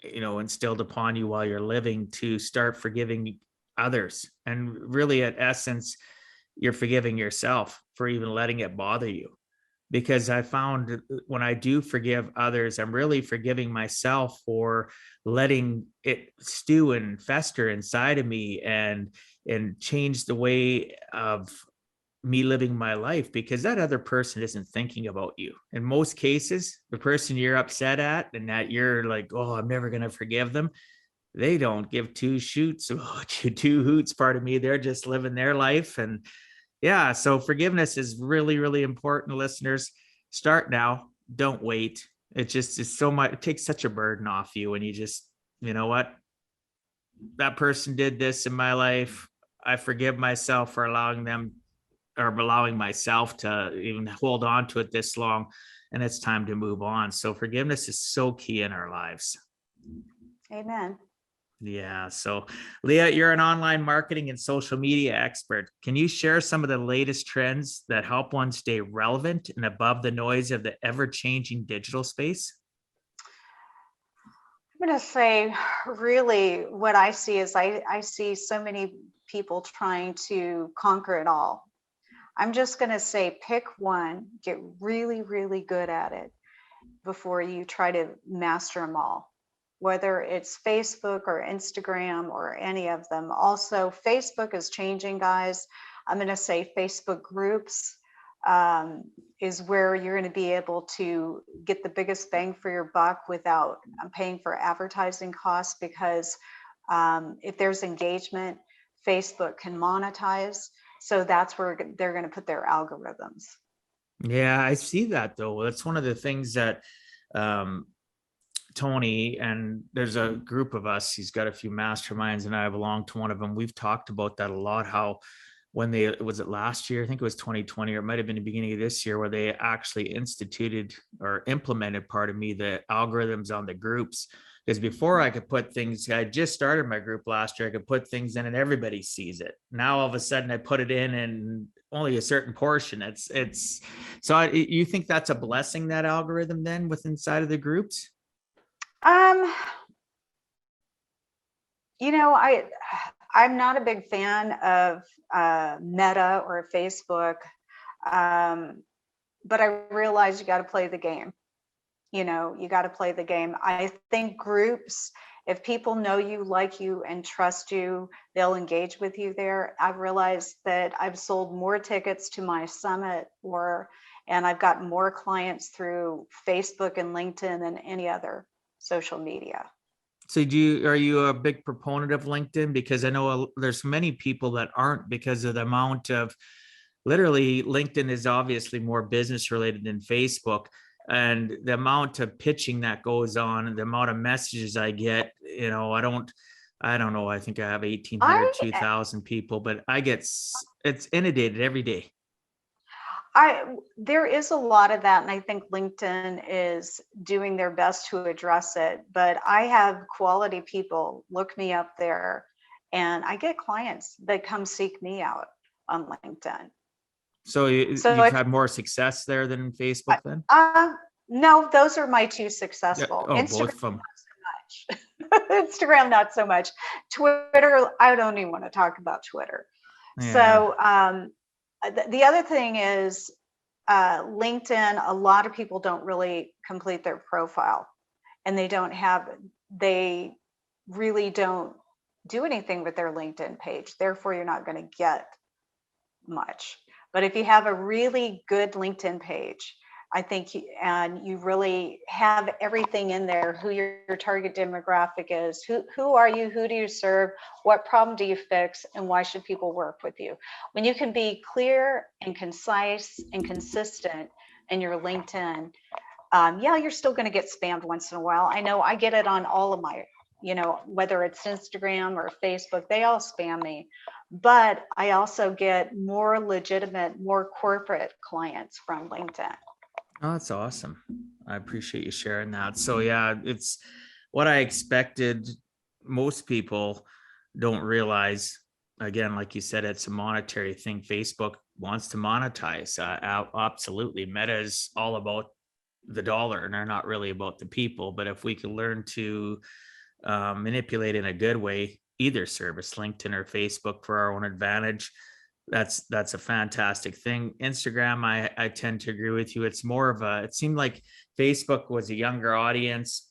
instilled upon you while you're living, to start forgiving others. And really, at essence, you're forgiving yourself, for even letting it bother you. Because I found when I do forgive others, I'm really forgiving myself for letting it stew and fester inside of me and change the way of me living my life, because that other person isn't thinking about you. In most cases, the person you're upset at and that you're like, oh, I'm never going to forgive them, they don't give two shoots about you, two hoots, pardon me. They're just living their life. And yeah, so forgiveness is really, really important, listeners. Start now. Don't wait. It just is so much, it takes such a burden off you when you just, you know what? That person did this in my life. I forgive myself for allowing them or allowing myself to even hold on to it this long. And it's time to move on. So forgiveness is so key in our lives. Amen. Yeah. So, Lea, you're an online marketing and social media expert. Can you share some of the latest trends that help one stay relevant and above the noise of the ever-changing digital space? I'm going to say, really, what I see is I see so many people trying to conquer it all. I'm just going to say, pick one, get really, really good at it before you try to master them all, whether it's Facebook or Instagram or any of them. Also, Facebook is changing, guys. I'm going to say Facebook groups is where you're going to be able to get the biggest bang for your buck without paying for advertising costs, because if there's engagement, Facebook can monetize. So that's where they're going to put their algorithms. Yeah, I see that though. That's one of the things that Tony, and there's a group of us, he's got a few masterminds and I belong to one of them. We've talked about that a lot, how when was it last year? I think it was 2020, or it might've been the beginning of this year, where they actually instituted or implemented, pardon me, the algorithms on the groups. Because before I could put things, I just started my group last year, I could put things in and everybody sees it. Now, all of a sudden I put it in and only a certain portion. You think that's a blessing, that algorithm then with inside of the groups? I'm not a big fan of Meta or Facebook, but I realize you got to play the game. You got to play the game. I think groups, if people know you, like you, and trust you, they'll engage with you there. I've realized that I've sold more tickets to my summit, and I've gotten more clients through Facebook and LinkedIn than any other social media. So are you a big proponent of LinkedIn? Because I know there's many people that aren't, because of the amount of, literally, LinkedIn is obviously more business related than Facebook. And the amount of pitching that goes on and the amount of messages I get, I don't know. I think I have 1,800, 2,000 people, but it's inundated every day. There is a lot of that, and I think LinkedIn is doing their best to address it. But I have quality people look me up there, and I get clients that come seek me out on LinkedIn. So you've had more success there than Facebook then? No, those are my two successful. Yeah. Oh, Instagram, both of them. not so much. Instagram, not so much. Twitter, I don't even want to talk about Twitter. Yeah. So the other thing is LinkedIn, a lot of people don't really complete their profile, and they really don't do anything with their LinkedIn page. Therefore, you're not going to get much. But if you have a really good LinkedIn page, I think you really have everything in there, who your target demographic is, who are you, who do you serve, what problem do you fix, and why should people work with you? When you can be clear and concise and consistent in your LinkedIn, you're still going to get spammed once in a while. I know I get it on all of my, whether it's Instagram or Facebook, they all spam me. But I also get more legitimate, more corporate clients from LinkedIn. Oh, that's awesome. I appreciate you sharing that. So yeah, it's what I expected. Most people don't realize, again, like you said, it's a monetary thing. Facebook wants to monetize. Absolutely. Meta is all about the dollar, and they're not really about the people. But if we can learn to manipulate in a good way, either service, LinkedIn or Facebook, for our own advantage, That's a fantastic thing. Instagram, I tend to agree with you. It's more of it seemed like Facebook was a younger audience,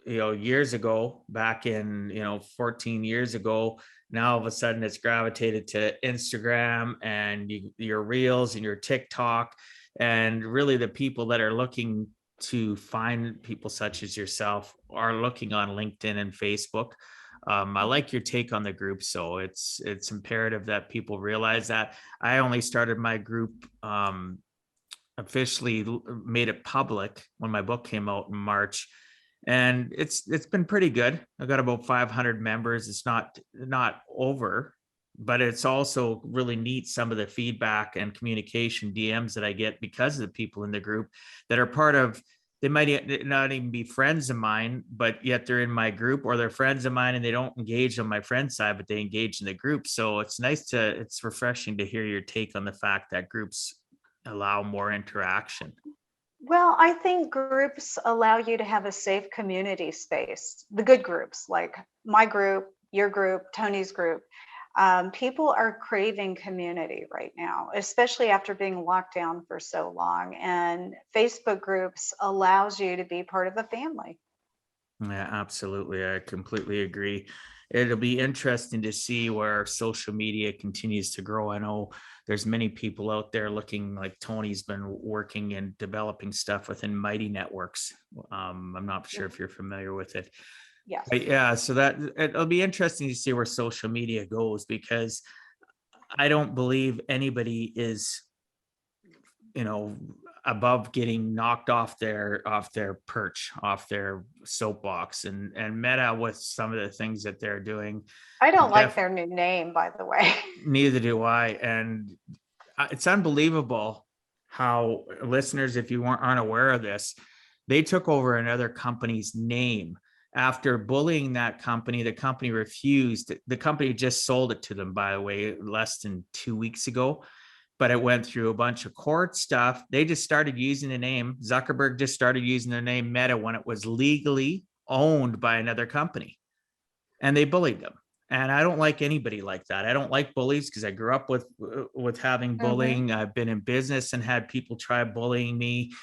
years ago, back in, 14 years ago. Now all of a sudden it's gravitated to Instagram and your reels and your TikTok. And really the people that are looking to find people such as yourself are looking on LinkedIn and Facebook. I like your take on the group. So it's imperative that people realize that. I only started my group, officially made it public when my book came out in March, and it's been pretty good. I got about 500 members. It's not over, but it's also really neat, some of the feedback and communication DMs that I get because of the people in the group that are part of. They might not even be friends of mine, but yet they're in my group, or they're friends of mine and they don't engage on my friend side, but they engage in the group. So it's refreshing to hear your take on the fact that groups allow more interaction. Well, I think groups allow you to have a safe community space. The good groups, like my group, your group, Tony's group. People are craving community right now, especially after being locked down for so long. And Facebook groups allows you to be part of a family. Yeah, absolutely. I completely agree. It'll be interesting to see where social media continues to grow. I know there's many people out there looking, like Tony's been working and developing stuff within Mighty Networks. I'm not sure if you're familiar with it. Yes. But yeah, so that it'll be interesting to see where social media goes, because I don't believe anybody is, you know, above getting knocked off their perch, off their soapbox. And Meta, with some of the things that they're doing, I don't like their new name, by the way. neither do I. And it's unbelievable how, listeners, if you aren't aware of this, they took over another company's name. After bullying that company, the company refused. The company just sold it to them, by the way, less than 2 weeks ago. But it went through a bunch of court stuff. They just started using the name. Zuckerberg just started using their name Meta when it was legally owned by another company. And they bullied them. And I don't like anybody like that. I don't like bullies, because I grew up with having bullying. I've been in business and had people try bullying me.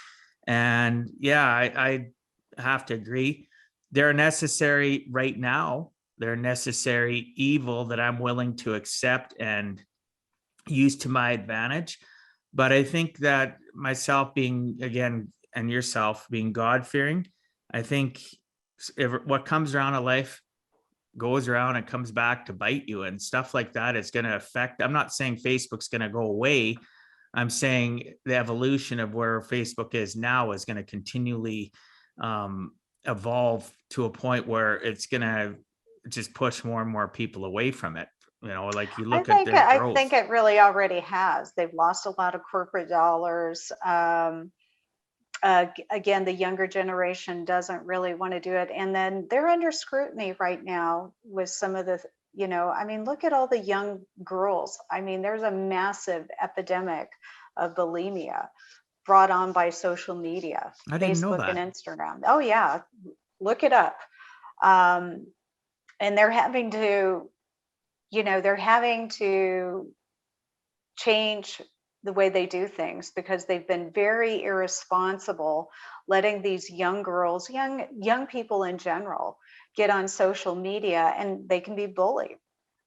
And yeah, I have to agree. They're necessary right now. They're necessary evil that I'm willing to accept and use to my advantage. But I think that myself being, again, and yourself being God-fearing, I think what comes around in life goes around and comes back to bite you, and stuff like that is going to affect. I'm not saying Facebook's going to go away. I'm saying the evolution of where Facebook is now is going to continually evolve to a point where it's going to just push more and more people away from it. Like you look at their growth. I think it really already has. They've lost a lot of corporate dollars. Again, the younger generation doesn't really want to do it. And then they're under scrutiny right now with some of the, look at all the young girls. There's a massive epidemic of bulimia brought on by social media, I didn't know Facebook that. and Instagram. Oh yeah, look it up. And they're having to, change the way they do things, because they've been very irresponsible letting these young girls, young people in general, get on social media, and they can be bullied.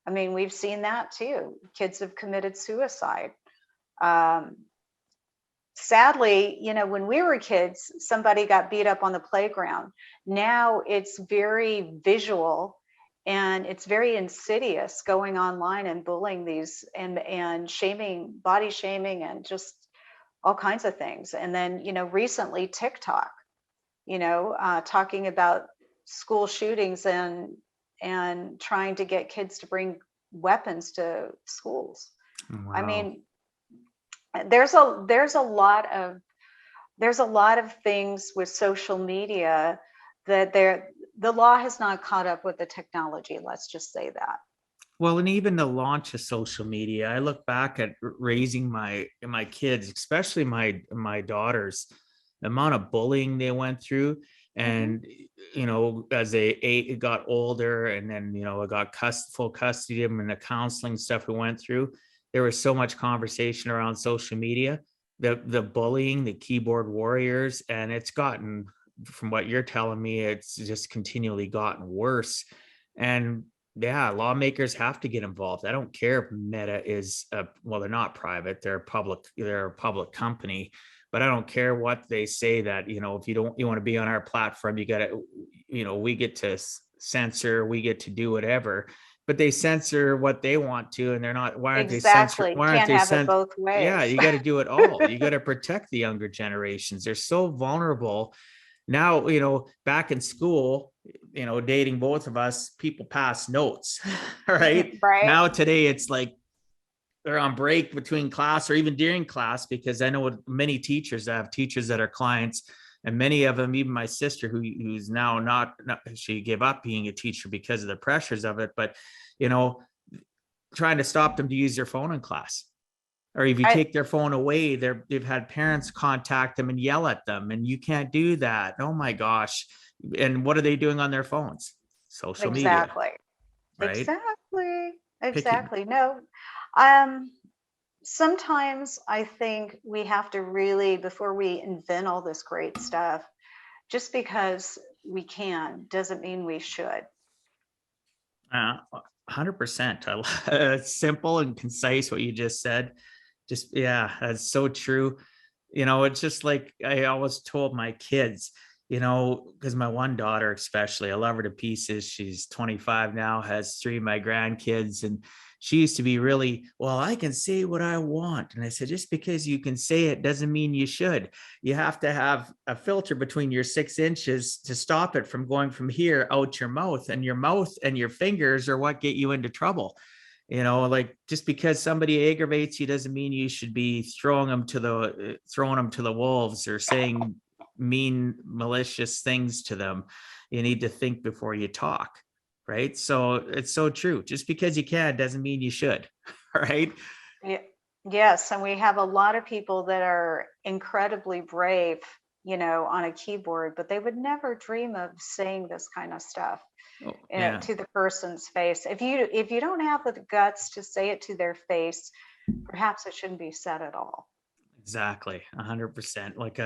We've seen that too. Kids have committed suicide. Sadly, when we were kids, somebody got beat up on the playground. Now it's very visual, and it's very insidious, going online and bullying these and shaming, body shaming, and just all kinds of things. And then, recently TikTok, talking about school shootings and trying to get kids to bring weapons to schools. Wow. There's a lot of things with social media that the law has not caught up with the technology. Let's just say that. Well, and even the launch of social media, I look back at raising my kids, especially my daughters, the amount of bullying they went through. And, as they got older, and then, I got full custody of them, and the counseling stuff we went through, there was so much conversation around social media, the bullying, the keyboard warriors, and it's gotten, from what you're telling me, it's just continually gotten worse. And yeah, lawmakers have to get involved. I don't care if Meta is well, they're not private, they're a public company, but I don't care what they say that, you know, if you want to be on our platform, you got to, you know, we get to censor, we get to do whatever, but they censor what they want to, and they're not, Exactly. You why aren't can't they have it censor? both Yeah, ways. you got to do it all. You got to protect the younger generations. They're so vulnerable now. You know, back in school, you know, dating both of us, people pass notes, right? Right. Now today it's like they're on break between class or even during class, because I know many teachers, I have teachers that are clients, and many of them, even my sister, who's now not, she gave up being a teacher because of the pressures of it, but, you know, trying to stop them to use their phone in class. Or if you take their phone away, they've had parents contact them and yell at them, and you can't do that. Oh my gosh. And what are they doing on their phones? Social media, Exactly. right? Picking. Exactly. No. Um, Sometimes I think we have to really, before we invent all this great stuff, just because we can doesn't mean we should. 100%. It's simple and concise what you just said. Just, yeah, that's so true. You know, it's just like I always told my kids, you know, because my one daughter, especially, I love her to pieces. She's 25 now, has 3 of my grandkids, and she used to be really, well, I can say what I want. And I said, just because you can say it doesn't mean you should. You have to have a filter between your 6 inches to stop it from going from here out your mouth, and your mouth and your fingers are what get you into trouble. You know, like, just because somebody aggravates you doesn't mean you should be throwing them to the wolves or saying mean, malicious things to them. You need to think before you talk, right? So it's so true. Just because you can doesn't mean you should, right? Yeah. Yes, and we have a lot of people that are incredibly brave, you know, on a keyboard, but they would never dream of saying this kind of stuff Oh, yeah, to the person's face. If you don't have the guts to say it to their face, perhaps it shouldn't be said at all. exactly. 100%. Like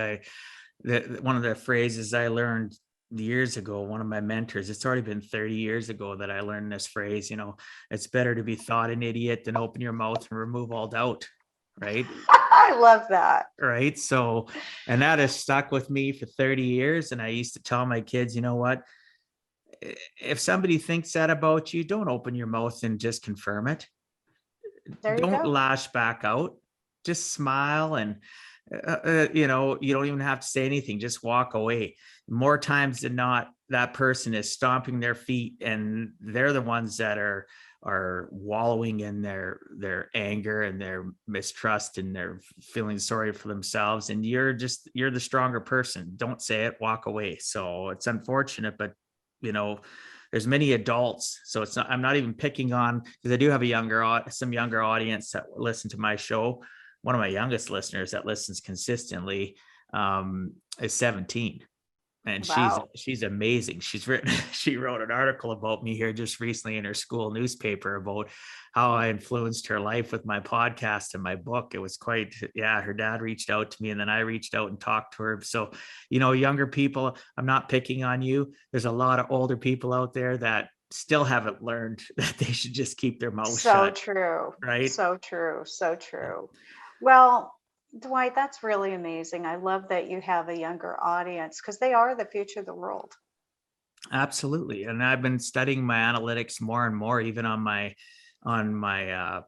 one of the phrases I learned years ago, one of my mentors, it's already been 30 years ago that I learned this phrase, you know, it's better to be thought an idiot than open your mouth and remove all doubt. Right. I love that. Right. So, and that has stuck with me for 30 years. And I used to tell my kids, you know what, if somebody thinks that about you, don't open your mouth and just confirm it. There you Don't go. lash back out. Just smile, and you know, you don't even have to say anything. Just walk away. More times than not, that person is stomping their feet, and they're the ones that are wallowing in their anger and their mistrust, and they're feeling sorry for themselves. And you're the stronger person. Don't say it. Walk away. So it's unfortunate, but you know, there's many adults, so it's not, I'm not even picking on, because I do have some younger audience that listen to my show. One of my youngest listeners that listens consistently is 17, and Wow. she's amazing. She wrote an article about me here just recently in her school newspaper about how I influenced her life with my podcast and my book. It was quite, yeah, her dad reached out to me, and then I reached out and talked to her. So, you know, younger people, I'm not picking on you. There's a lot of older people out there that still haven't learned that they should just keep their mouth So shut, true. right? So true. So true. Well, Dwight, that's really amazing. I love that you have a younger audience because they are the future of the world. Absolutely. And I've been studying my analytics more and more, even on my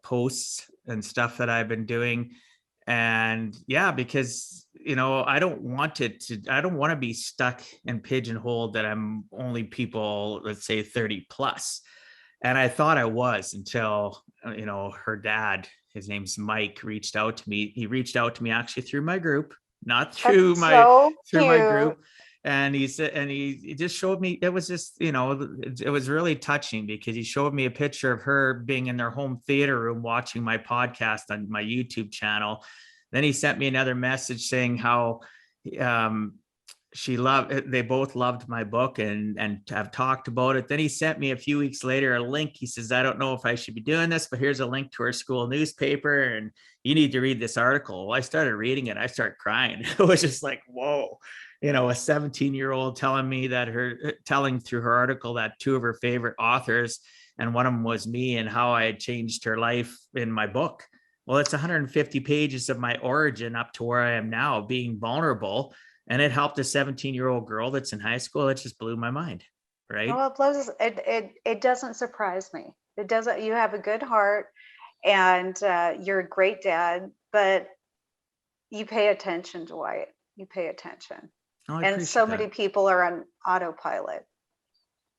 posts and stuff that I've been doing. And yeah, because, you know, I don't want to be stuck and pigeonholed that I'm only people, let's say 30 plus. And I thought I was, until, you know, her dad, his name's Mike, reached out to me. He reached out to me actually through my group, not That's through so my cute. group. And he said, and he just showed me, it was just, you know, it was really touching, because he showed me a picture of her being in their home theater room watching my podcast on my YouTube channel. Then he sent me another message saying how they both loved my book and have talked about it. Then he sent me a few weeks later a link. He says, I don't know if I should be doing this, but here's a link to our school newspaper and you need to read this article. Well, I started reading it. I started crying. It was just like, whoa, a 17-year-old telling through her article that two of her favorite authors, and one of them was me, and how I had changed her life in my book. Well, it's 150 pages of my origin up to where I am now, being vulnerable. And it helped a 17-year-old girl that's in high school. It just blew my mind. Right. Well, it doesn't surprise me. It doesn't. You have a good heart and you're a great dad, but you pay attention, Dwight. You pay attention. Oh, and so many people are on autopilot.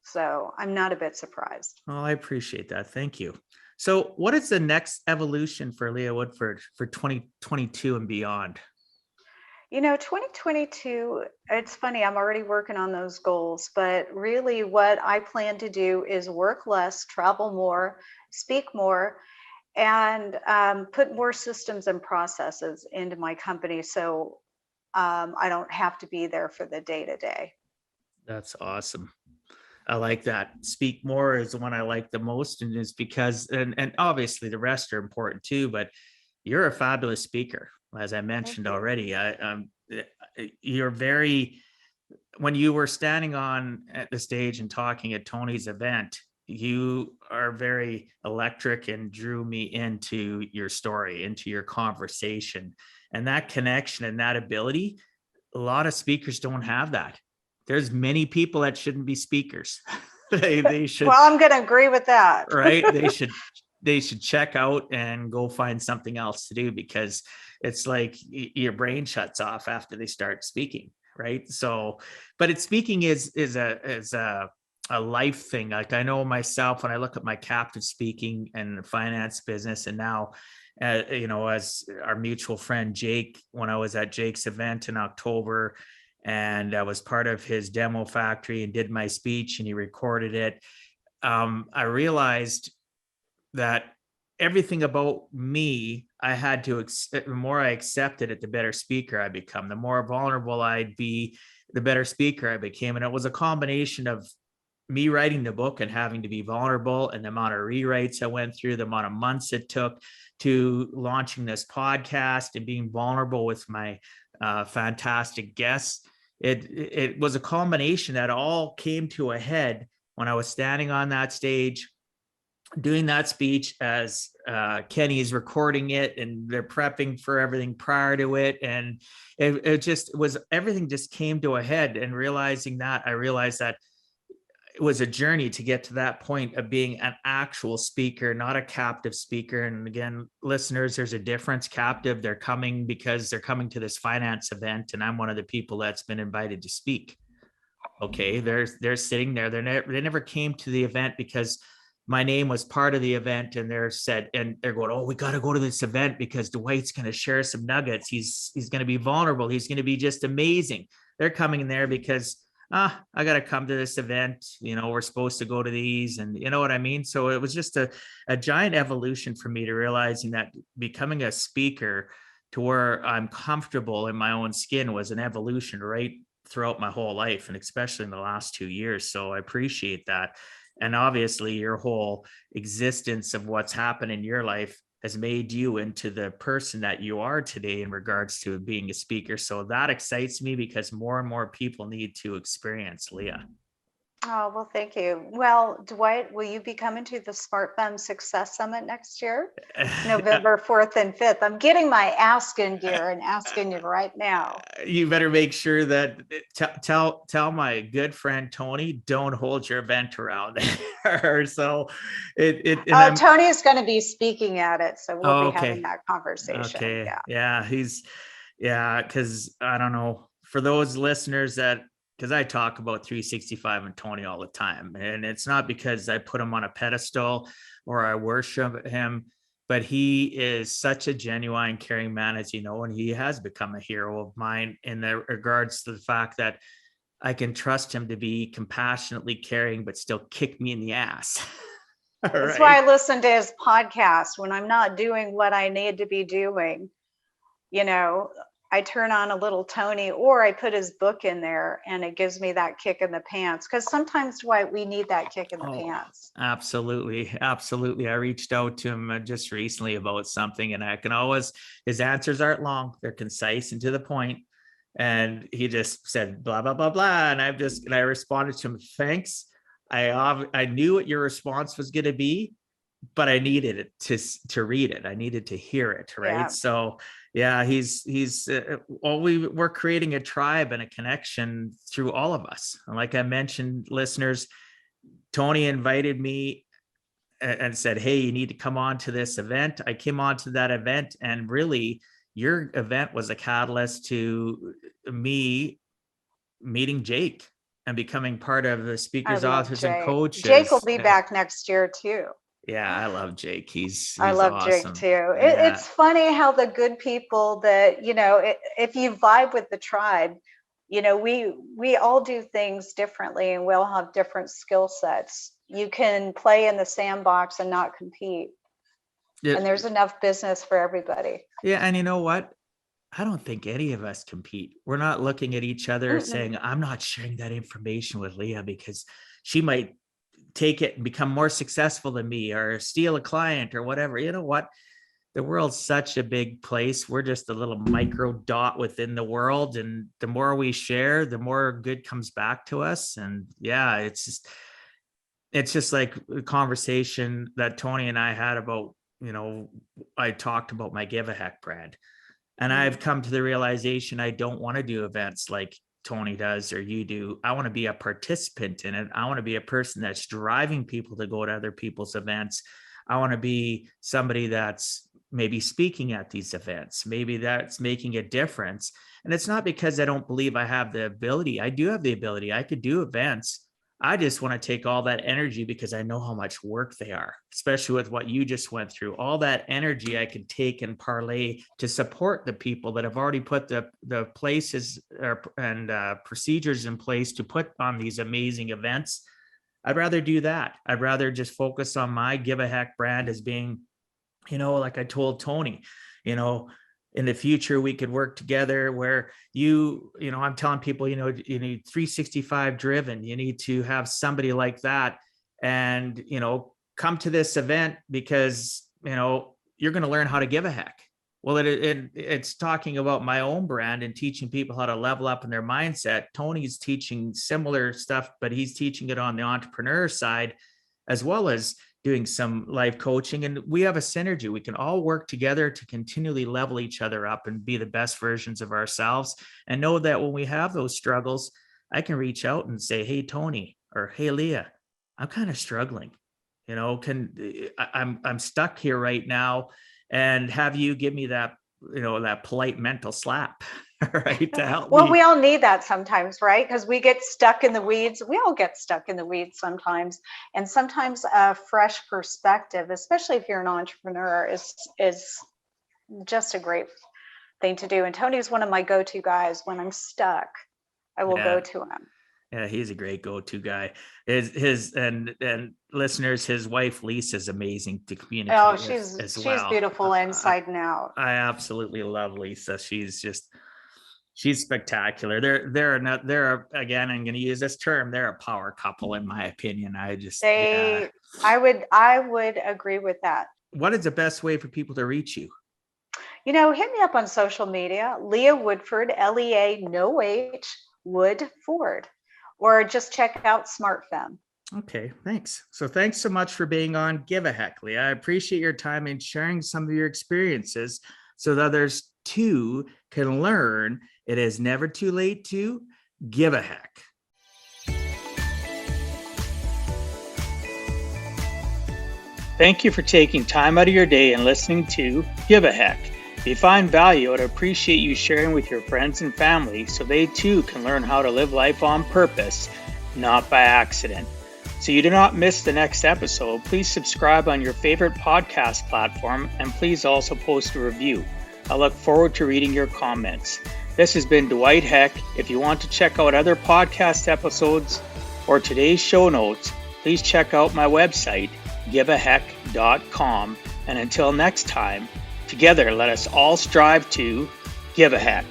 So I'm not a bit surprised. Oh, I appreciate that. Thank you. So what is the next evolution for Lea Woodford for 2022 and beyond? 2022, it's funny, I'm already working on those goals, but really what I plan to do is work less, travel more, speak more, and put more systems and processes into my company so I don't have to be there for the day-to-day. That's awesome. I like that. Speak more is the one I like the most, and it's because, and obviously the rest are important too, but you're a fabulous speaker. As I mentioned already, you're when you were standing on at the stage and talking at Tony's event, you are very electric and drew me into your story, into your conversation, and that connection and that ability. A lot of speakers don't have that. There's many people that shouldn't be speakers. they should. Well, I'm going to agree with that. Right. They should check out and go find something else to do, because it's like your brain shuts off after they start speaking. Right. So, but speaking is a life thing. Like I know myself, when I look at my captive speaking and the finance business, and now, as our mutual friend, Jake, when I was at Jake's event in October, and I was part of his demo factory and did my speech and he recorded it. I realized that everything about me, I had to, the more I accepted it, the better speaker I become. The more vulnerable I'd be, the better speaker I became. And it was a combination of me writing the book and having to be vulnerable, and the amount of rewrites I went through, the amount of months it took to launching this podcast and being vulnerable with my fantastic guests. It was a combination that all came to a head when I was standing on that stage doing that speech, as Kenny is recording it and they're prepping for everything prior to it. And everything just came to a head. And I realized that it was a journey to get to that point of being an actual speaker, not a captive speaker. And again, listeners, there's a difference. Captive, they're coming because they're coming to this finance event, and I'm one of the people that's been invited to speak. Okay, they're sitting there. They never came to the event because my name was part of the event, and they're going, oh, we got to go to this event because Dwight's going to share some nuggets. He's going to be vulnerable. He's going to be just amazing. They're coming there because I got to come to this event. We're supposed to go to these, and you know what I mean? So it was just a giant evolution for me to realizing that becoming a speaker to where I'm comfortable in my own skin was an evolution right throughout my whole life, and especially in the last 2 years. So I appreciate that. And obviously your whole existence of what's happened in your life has made you into the person that you are today in regards to being a speaker. So that excites me because more and more people need to experience Lea. Oh, well, thank you. Well, Dwight, will you be coming to the SmartFem Success Summit next year? November 4th and 5th. I'm getting my ask in gear and asking you right now. You better make sure that tell my good friend Tony, don't hold your event around there. So Tony is going to be speaking at it, so we'll be having that conversation. Okay. Yeah, because I don't know, for those listeners because I talk about 365 and Tony all the time. And it's not because I put him on a pedestal or I worship him, but he is such a genuine, caring man, as you know, and he has become a hero of mine in regards to the fact that I can trust him to be compassionately caring, but still kick me in the ass. That's why I listen to his podcast when I'm not doing what I need to be doing. I turn on a little Tony, or I put his book in there, and it gives me that kick in the pants. Because sometimes, Dwight, we need that kick in the pants. Absolutely. Absolutely. I reached out to him just recently about something, and I can always, his answers aren't long. They're concise and to the point. And he just said, blah, blah, blah, blah. And I responded to him, thanks. I knew what your response was going to be, but I needed it to read it. I needed to hear it. Right. Yeah. So yeah, we're creating a tribe and a connection through all of us. And like I mentioned, listeners, Tony invited me and said, hey, you need to come on to this event. I came on to that event, and really your event was a catalyst to me meeting Jake and becoming part of the speakers, authors, and coaches. Jake will be back next year too. Yeah, I love Jake. He's I love awesome. Jake too. It's funny how the good people that, if you vibe with the tribe, we all do things differently, and we all have different skill sets. You can play in the sandbox and not compete. Yeah. And there's enough business for everybody. Yeah. And you know what? I don't think any of us compete. We're not looking at each other saying, I'm not sharing that information with Lea because she might take it and become more successful than me, or steal a client or whatever. You know what? The world's such a big place. We're just a little micro dot within the world. And the more we share, the more good comes back to us. And yeah, it's just like a conversation that Tony and I had about, I talked about my Give a Heck brand, and I've come to the realization I don't want to do events like Tony does or you do. I want to be a participant in it. I want to be a person that's driving people to go to other people's events. I want to be somebody that's maybe speaking at these events. Maybe that's making a difference. And it's not because I don't believe I have the ability. I do have the ability. I could do events. I just want to take all that energy because I know how much work they are, especially with what you just went through. All that energy I can take and parlay to support the people that have already put the places and procedures in place to put on these amazing events. I'd rather do that. I'd rather just focus on my Give a Heck brand as being, like I told Tony, in the future, we could work together where I'm telling people, you need 365 driven. You need to have somebody like that and, come to this event because, you're going to learn how to give a heck. Well, it's talking about my own brand and teaching people how to level up in their mindset. Tony's teaching similar stuff, but he's teaching it on the entrepreneur side, as well as doing some life coaching. And we have a synergy. We can all work together to continually level each other up and be the best versions of ourselves, and know that when we have those struggles, I can reach out and say, hey, Tony, or hey, Lea, I'm kind of struggling, I'm stuck here right now, and have you give me that, that polite mental slap, right, to help me. We all need that sometimes, right? Because we get stuck in the weeds. We all get stuck in the weeds sometimes. And sometimes a fresh perspective, especially if you're an entrepreneur, is just a great thing to do. And Tony's one of my go-to guys. When I'm stuck, I will go to him. Yeah, he's a great go-to guy. His and listeners, his wife Leas is amazing to communicate. Oh, she's beautiful inside and out. I absolutely love Lisa. She's spectacular. They're again, I'm going to use this term, they're a power couple in my opinion. I would agree with that. What is the best way for people to reach you? Hit me up on social media, Lea Woodford, Lea no H Woodford, or just check out SmartFem. Okay, thanks. So thanks so much for being on Give a Heck, Lea. I appreciate your time and sharing some of your experiences so that others too can learn it is never too late to give a heck. Thank you for taking time out of your day and listening to Give a Heck. If you find value, I'd appreciate you sharing with your friends and family so they too can learn how to live life on purpose, not by accident. So you do not miss the next episode, please subscribe on your favorite podcast platform, and please also post a review. I look forward to reading your comments. This has been Dwight Heck. If you want to check out other podcast episodes or today's show notes, please check out my website, giveaheck.com. And until next time, together let us all strive to give a heck.